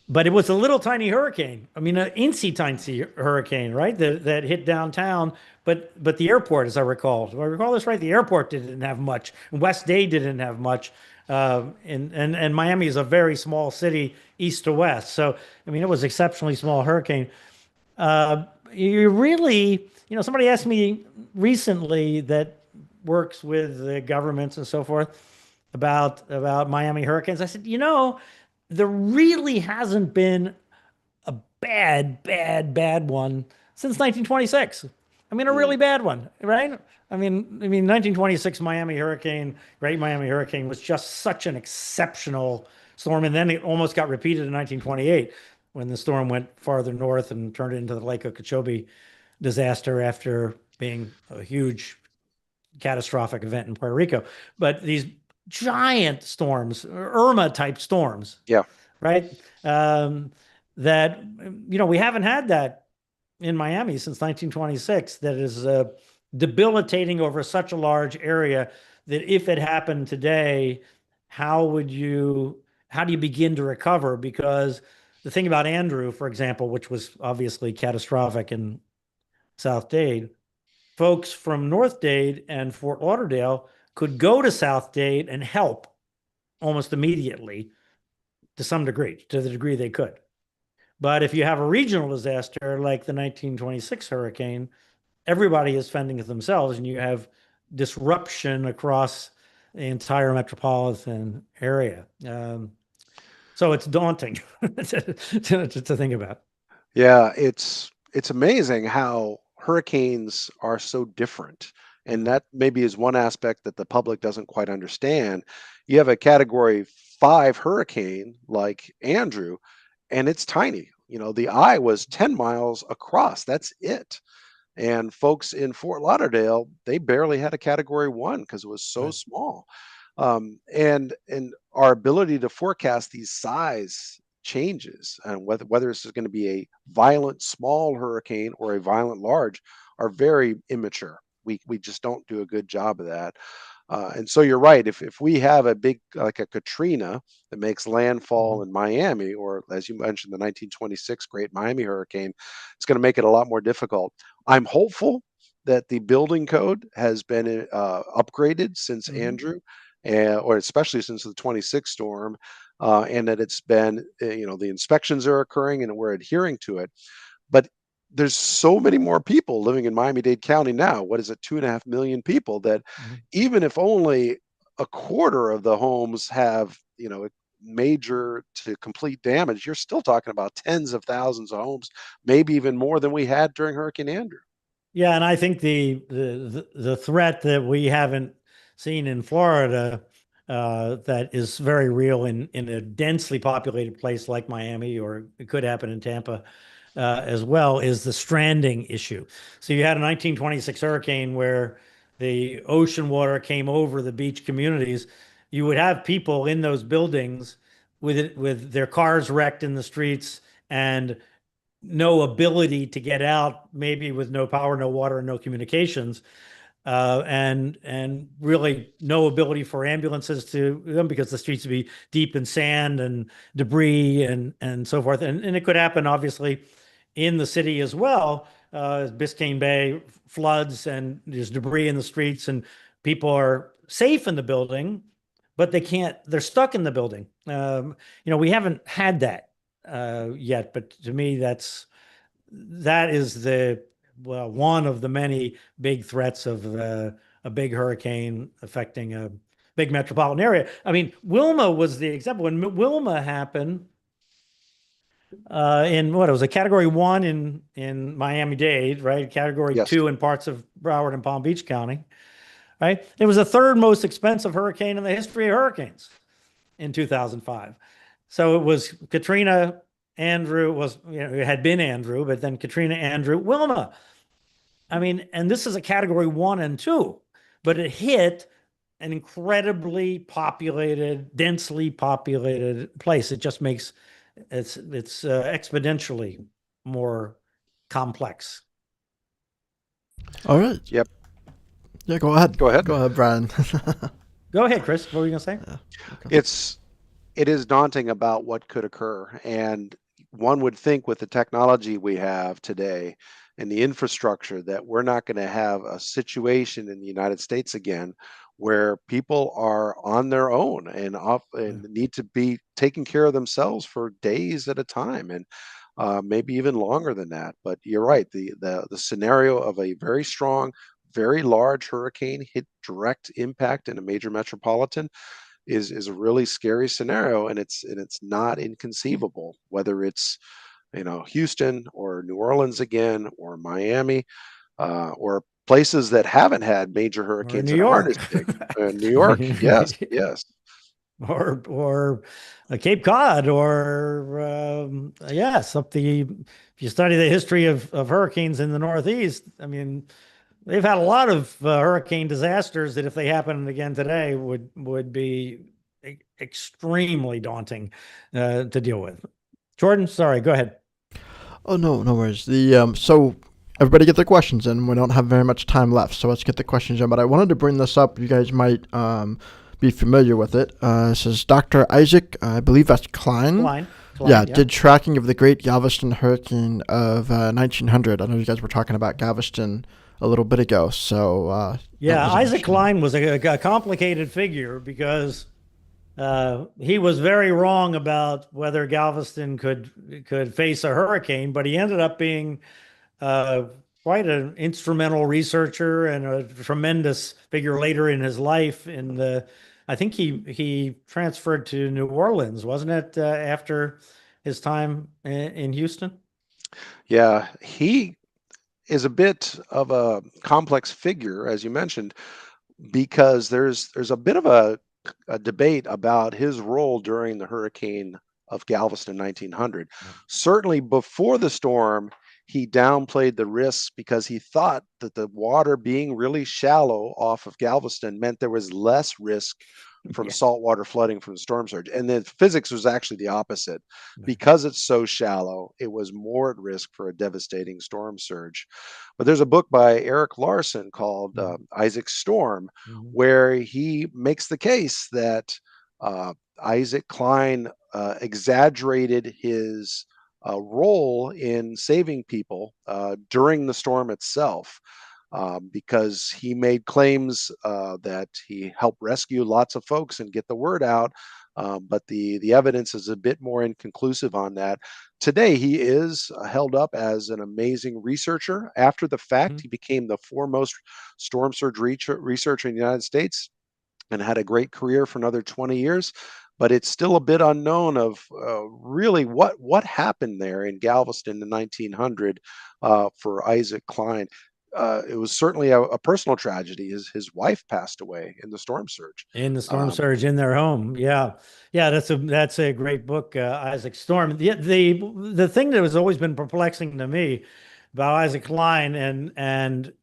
but it was a little tiny hurricane. I mean, an incy tiny hurricane, right? That hit downtown. But the airport, as I recall, do I recall this right? The airport didn't have much. And West Day didn't have much. And Miami is a very small city, east to west. So I mean, it was exceptionally small hurricane. You really, somebody asked me recently that works with the governments and so forth about Miami hurricanes. I said, there really hasn't been a bad one since 1926. I mean, a Mm, really bad one, right? I mean, 1926 Miami hurricane, Great Miami Hurricane was just such an exceptional storm, and then it almost got repeated in 1928 when the storm went farther north and turned into the Lake Okeechobee disaster after being a huge catastrophic event in Puerto Rico. But these giant storms, Irma type storms, yeah. right? That we haven't had that in Miami since 1926. That is debilitating over such a large area that if it happened today, how would you how do you begin to recover? Because the thing about Andrew, for example, which was obviously catastrophic in South Dade, folks from North Dade and Fort Lauderdale could go to South Dade and help almost immediately to some degree, to the degree they could. But if you have a regional disaster like the 1926 hurricane, everybody is fending for themselves, and you have disruption across the entire metropolitan area. So it's daunting to think about. Yeah, it's amazing how hurricanes are so different. And Yeah. that maybe is one aspect that the public doesn't quite understand. You have a category 5 hurricane like Andrew, and it's tiny. The eye was 10 miles across. That's it. And folks in Fort Lauderdale, they barely had a category 1 because it was so Right. small. And our ability to forecast these size changes, and whether this is going to be a violent small hurricane or a violent large, are very immature. We just don't do a good job of that. And so you're right. If we have a big like a Katrina that makes landfall Mhm. in Miami, or as you mentioned, the 1926 Great Miami Hurricane, it's going to make it a lot more difficult. I'm hopeful that the building code has been upgraded since Andrew, or especially since the 26 storm, and that it's been, the inspections are occurring and we're adhering to it. But there's so many more people living in Miami-Dade County now. What is it, 2.5 million people, that even if only a quarter of the homes have, major to complete damage, you're still talking about tens of thousands of homes, maybe even more than we had during Hurricane Andrew. Yeah, and I think the threat that we haven't seen in Florida, that is very real in a densely populated place like Miami, or it could happen in Tampa as well, is the stranding issue. So you had a 1926 hurricane where the ocean water came over the beach communities. You would have people in those buildings with their cars wrecked in the streets and no ability to get out, maybe with no power, no water, no communications, and really no ability for ambulances to them because the streets would be deep in sand and debris and so forth. And it could happen, obviously, in the city as well. Biscayne Bay floods and there's debris in the streets, and people are safe in the building, but they're stuck in the building. We haven't had that yet, but to me, that is one of the many big threats of a big hurricane affecting a big metropolitan area. I mean, Wilma was the example. When Wilma happened, in what it was a category 1 in Miami-Dade, right? Category Yes. 2 in parts of Broward and Palm Beach County, right? It was the third most expensive hurricane in the history of hurricanes in 2005. So it was Katrina, Andrew was, it had been Andrew, but then Katrina, Andrew, Wilma. I mean, and this is a category 1 and 2, but it hit an incredibly populated, densely populated place. It just makes it's exponentially more complex. All right. Yep. Yeah, go ahead. Go ahead. Go ahead, Bryan. Go ahead, Chris. What were you going to say? Okay. It is daunting about what could occur. And one would think, with the technology we have today and the infrastructure, that we're not going to have a situation in the United States again where people are on their own and need to be taking care of themselves for days at a time, and maybe even longer than that. But you're right. The scenario of a very strong, very large hurricane hit direct impact in a major metropolitan is a really scary scenario, and it's not inconceivable, whether it's Houston or New Orleans again, or Miami, or places that haven't had major Or hurricanes New that aren't York. as big. New York, yes, yes. or Cape Cod, or yes, if you study the history of hurricanes in the Northeast, I mean, they've had a lot of hurricane disasters that, if they happened again today, would be extremely daunting to deal with. Jordan, sorry, go ahead. Oh, no worries. So everybody get their questions in. We don't have very much time left, so let's get the questions in. But I wanted to bring this up. You guys might be familiar with it. This is Dr. Isaac, I believe that's Klein. Yeah, did tracking of the Great Galveston Hurricane of 1900. I know you guys were talking about Galveston a little bit ago. So Isaac Klein was a complicated figure, because he was very wrong about whether Galveston could face a hurricane, but he ended up being quite an instrumental researcher and a tremendous figure later in his life. I think he transferred to New Orleans, wasn't it, after his time in Houston? Yeah, he is a bit of a complex figure, as you mentioned, because there's a bit of a debate about his role during the hurricane of Galveston 1900. Certainly before the storm, he downplayed the risks because he thought that the water being really shallow off of Galveston meant there was less risk from saltwater flooding from the storm surge. And the physics was actually the opposite. Because it's so shallow, it was more at risk for a devastating storm surge. But there's a book by Eric Larson called Isaac Storm, where he makes the case that Isaac Klein exaggerated his role in saving people during the storm itself. because he made claims that he helped rescue lots of folks and get the word out. But the evidence is a bit more inconclusive on that. Today, he is held up as an amazing researcher. After the fact, Mhm. he became the foremost storm surge researcher in the United States and had a great career for another 20 years. But it's still a bit unknown of really what happened there in Galveston in 1900 for Isaac Klein. It was certainly a personal tragedy. His wife passed away in the storm surge. In the storm Um, surge in their home. Yeah. Yeah, that's a great book, Isaac Storm. The thing that has always been perplexing to me about Isaac Klein, and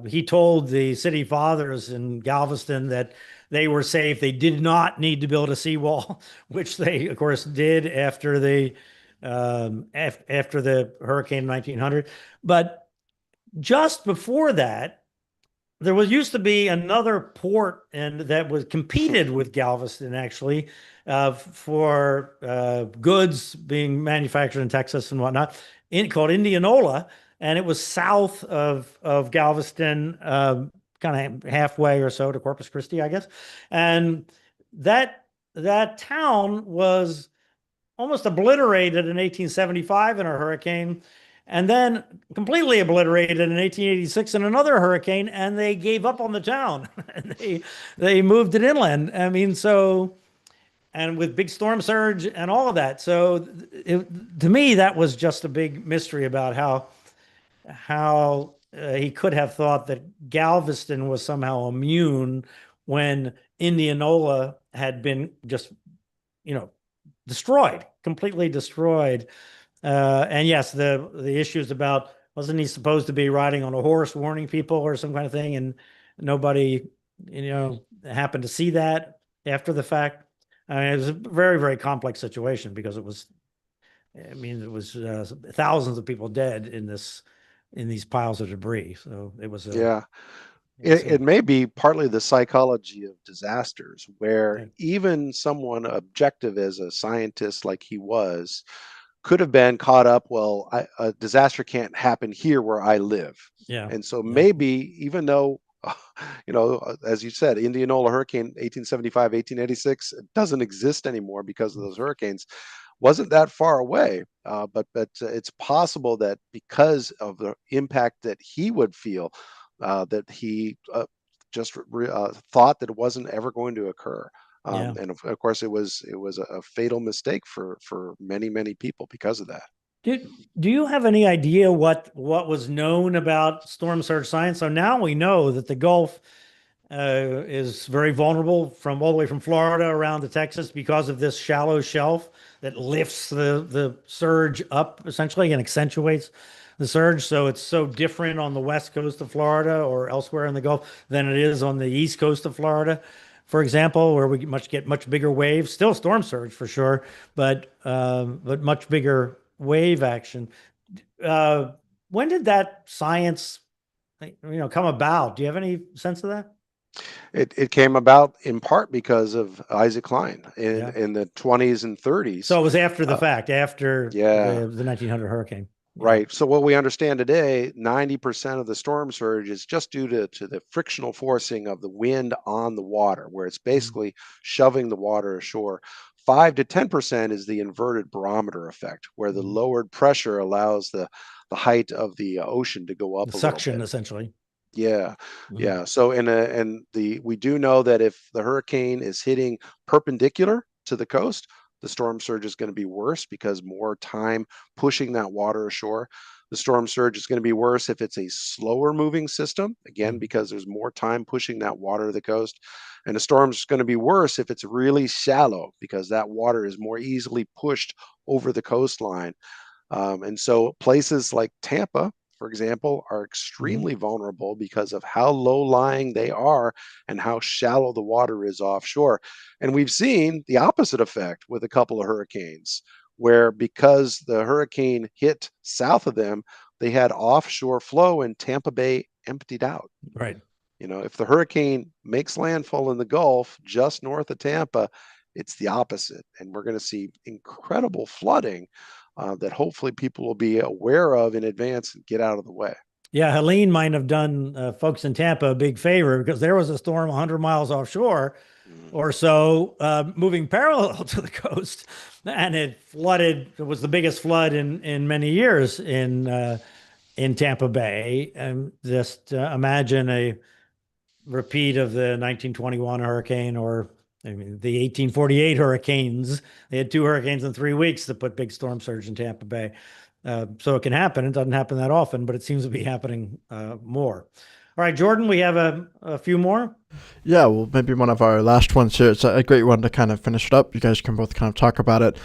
he told the city fathers in Galveston that they were safe. They did not need to build a seawall, which they of course did after after the hurricane in 1900. But just before that, there was used to be another port and that was competed with Galveston actually, for goods being manufactured in Texas and whatnot, called Indianola, and it was south of Galveston, kind of halfway or so to Corpus Christi, I guess, and that that town was almost obliterated in 1875 in a hurricane, and then completely obliterated in 1886 in another hurricane, and they gave up on the town. and they moved it inland. I mean, so, and with big storm surge and all of that. So to me, that was just a big mystery about how he could have thought that Galveston was somehow immune when Indianola had been just, you know, destroyed, completely destroyed. And yes, the issues about, wasn't he supposed to be riding on a horse warning people or some kind of thing, and nobody, happened to see that after the fact. I mean, it was a very, very complex situation because it was, I mean, it was thousands of people dead in these piles of debris. So it was a, yeah, it's a, it may be partly the psychology of disasters, where yeah, even someone objective as a scientist like he was could have been caught up. Well, a disaster can't happen here where I live, yeah, and so yeah, maybe even though, as you said, Indianola hurricane 1875, 1886 doesn't exist anymore because of those hurricanes, wasn't that far away. But it's possible that because of the impact that he would feel, that he thought that it wasn't ever going to occur. yeah. And of course, it was a fatal mistake for many people because of that. Do, do you have any idea what was known about storm surge science? So now we know that the Gulf is very vulnerable from all the way from Florida around to Texas because of this shallow shelf that lifts the surge up essentially and accentuates the surge. So it's so different on the west coast of Florida or elsewhere in the Gulf than it is on the east coast of Florida, for example, where we get much bigger waves. Still storm surge for sure, but much bigger wave action. Uh, when did that science, come about? Do you have any sense of that? It came about in part because of Isaac Klein in Yeah. in the 20s and 30s. So it was after the Uh, fact, after yeah, the 1900 hurricane. Yeah. right. So what we understand today, 90% of the storm surge is just due to the frictional forcing of the wind on the water, where it's Mm. basically shoving the water ashore. 5 to 10% is the inverted barometer effect, where the Mhm. lowered pressure allows the height of the ocean to go The up a little suction, bit. essentially. Yeah, Mhm. yeah. So we do know that if the hurricane is hitting perpendicular to the coast, the storm surge is going to be worse because more time pushing that water ashore. The storm surge is going to be worse if it's a slower moving system, again, Mhm. because there's more time pushing that water to the coast. And the storm's going to be worse if it's really shallow because that water is more easily pushed over the coastline. And so places like Tampa, for example, are Mhm. extremely vulnerable because of how low lying they are and how shallow the water is offshore. And we've seen the opposite effect with a couple of hurricanes, where because the hurricane hit south of them, they had offshore flow and Tampa Bay emptied out. Right. If the hurricane makes landfall in the Gulf just north of Tampa, it's the opposite. And we're going to see incredible flooding that hopefully people will be aware of in advance and get out of the way. Yeah, Helene might have done folks in Tampa a big favor because there was a storm 100 miles offshore Mm. or so, moving parallel to the coast, and it flooded. It was the biggest flood in many years in Tampa Bay. And just imagine a repeat of the 1921 hurricane, or I mean the 1848 hurricanes. They had two hurricanes in 3 weeks that put big storm surge in Tampa Bay. So it can happen. It doesn't happen that often, but it seems to be happening more. All right, Jordan, we have a few more. Yeah, well, maybe one of our last ones here. It's a great one to kind of finish it up. You guys can both kind of talk about it.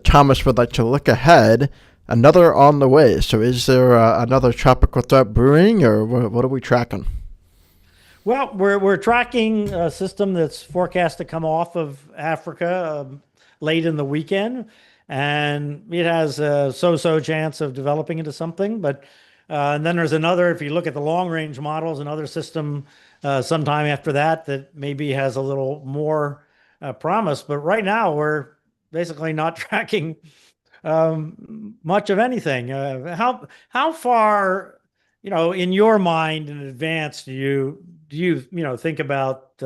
Thomas would like to look ahead. Another on the way. So is there another tropical threat brewing, or what are we tracking? Well, we're tracking a system that's forecast to come off of Africa late in the weekend, and it has a so-so chance of developing into something. But and then there's another. If you look at the long-range models, another system sometime after that that maybe has a little more promise. But right now, we're basically not tracking much of anything. How far, in your mind in advance, do you think about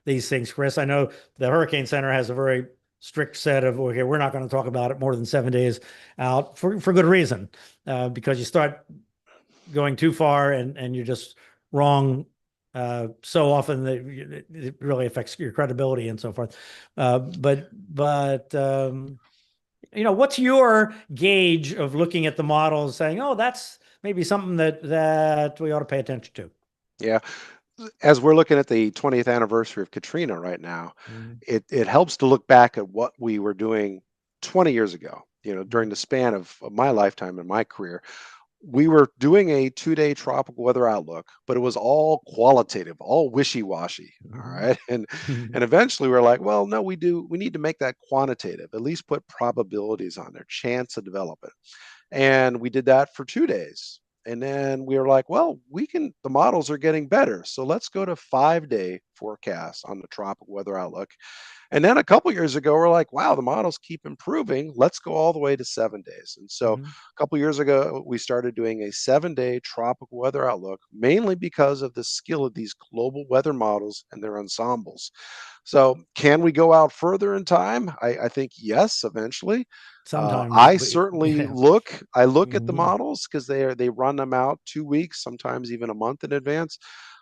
these things, Chris? I know the Hurricane Center has a very strict set of, okay, we're not going to talk about it more than 7 days out for good reason, because you start going too far and you're just wrong so often that it really affects your credibility and so forth. But what's your gauge of looking at the models saying, oh, that's maybe something that we ought to pay attention to? Yeah. As we're looking at the 20th anniversary of Katrina right now, Mhm. it helps to look back at what we were doing 20 years ago, during Mhm. the span of my lifetime and my career. We were doing a 2-day tropical weather outlook, but it was all qualitative, all wishy-washy. All Mhm. right. And eventually we're like, well, no, we need to make that quantitative, at least put probabilities on there, chance of development. And we did that for 2 days. And then we were like, well, the models are getting better. So let's go to 5-day forecast on the tropical weather outlook. And then a couple years ago, we're like, wow, the models keep improving. Let's go all the way to 7 days. And so Mhm. a couple years ago, we started doing a 7-day tropical weather outlook, mainly because of the skill of these global weather models and their ensembles. So, can we go out further in time? I think yes, eventually. Sometime I we, certainly yeah. look. I look at the Mhm. models because they run them out 2 weeks, sometimes even a month in advance.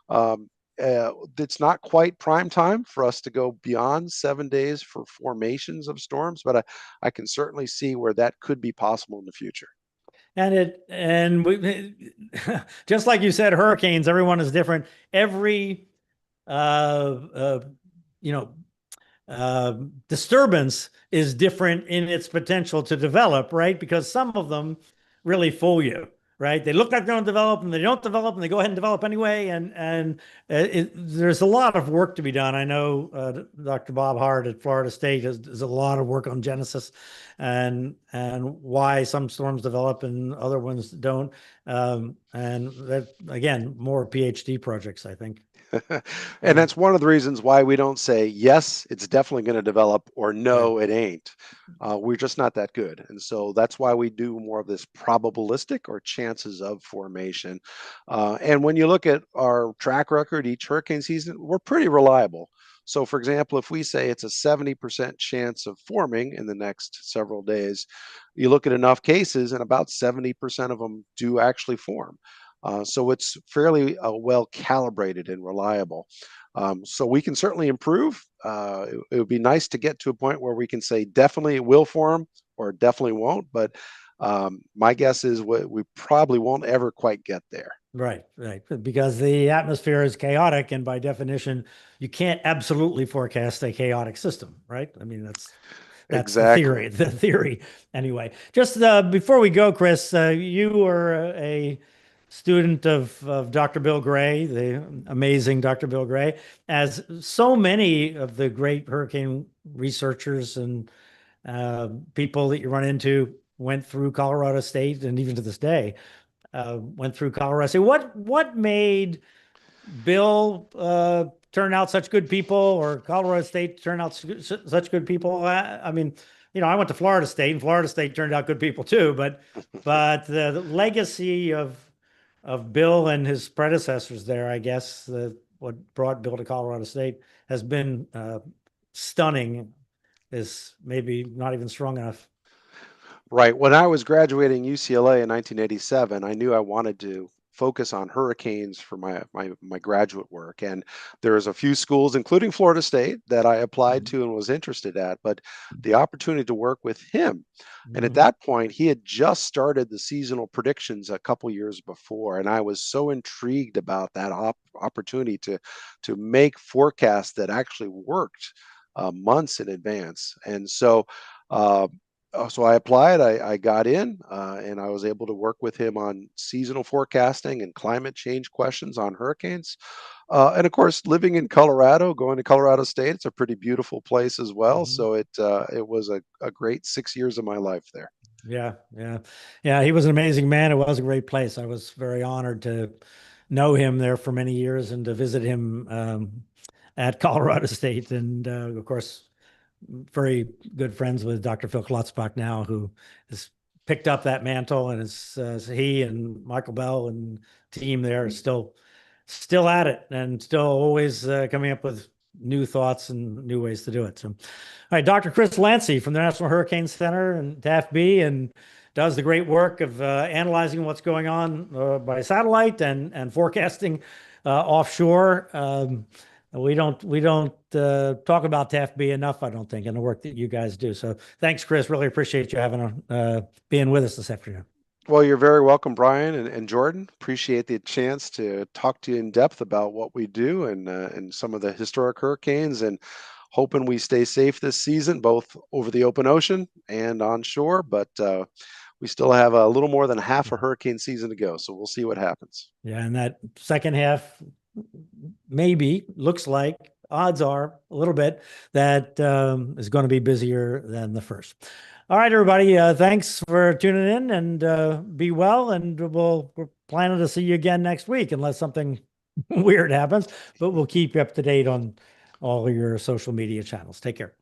Um, it's not quite prime time for us to go beyond 7 days for formations of storms, but I can certainly see where that could be possible in the future. And we just like you said, hurricanes, everyone is different. Every uh, uh, you know disturbance is different in its potential to develop, right? Because some of them really fool you, right? They look like they're going to develop and they don't develop and they go ahead and develop anyway. There's a lot of work to be done. I know Dr. Bob Hart at Florida State does a lot of work on Genesis and why some storms develop and other ones don't. And that, again, more PhD projects, I think. And that's one of the reasons why we don't say, yes, it's definitely going to develop, or Right. no, it ain't. We're just not that good. And so that's why we do more of this probabilistic or chances of formation. And when you look at our track record each hurricane season, we're pretty reliable. So, for example, if we say it's a 70% chance of forming in the next several days, you look at enough cases, and about 70% of them do actually form. So it's fairly well calibrated and reliable. So we can certainly improve. It would be nice to get to a point where we can say definitely it will form or definitely won't. But my guess is we probably won't ever quite get there. Right, right. Because the atmosphere is chaotic, and by definition, you can't absolutely forecast a chaotic system, right? I mean, that's the Exactly. theory. The theory, anyway. Just before we go, Chris, you were a student of Dr. Bill Gray, the amazing Dr. Bill Gray, as so many of the great hurricane researchers and people that you run into went through Colorado State, and even to this day went through Colorado. So what made Bill turn out such good people, or Colorado State turn out such good people? I mean, I went to Florida State, and Florida State turned out good people too. But the legacy of Bill and his predecessors there, I guess, what brought Bill to Colorado State has been stunning, is maybe not even strong enough. Right. When I was graduating UCLA in 1987, I knew I wanted to focus on hurricanes for my graduate work. And there's a few schools, including Florida State, that I applied to and was interested at. But the opportunity to work with him, and at that point, he had just started the seasonal predictions a couple years before, and I was so intrigued about that opportunity to make forecasts that actually worked months in advance. And so I applied, I got in, and I was able to work with him on seasonal forecasting and climate change questions on hurricanes. And of course, living in Colorado, going to Colorado State, it's a pretty beautiful place as well. So it was a great 6 years of my life there. Yeah, yeah, yeah. He was an amazing man. It was a great place. I was very honored to know him there for many years and to visit him at Colorado State. And of course, very good friends with Dr. Phil Klotzbach now, who has picked up that mantle, and he and Michael Bell and team there are still at it and still always coming up with new thoughts and new ways to do it. So, all right, Dr. Chris Lancy from the National Hurricane Center and TAFB, and does the great work of analyzing what's going on by satellite and forecasting offshore. We don't talk about TAFB enough, I don't think, and the work that you guys do. So thanks, Chris. Really appreciate you having being with us this afternoon. Well, you're very welcome, Brian and Jordan. Appreciate the chance to talk to you in depth about what we do and some of the historic hurricanes, and hoping we stay safe this season, both over the open ocean and on shore. But we still have a little more than half a hurricane season to go, so we'll see what happens. Yeah, and that second half maybe looks like, odds are a little bit, that is going to be busier than the first. All right, everybody. Thanks for tuning in, and be well. And we're planning to see you again next week, unless something weird happens. But we'll keep you up to date on all your social media channels. Take care.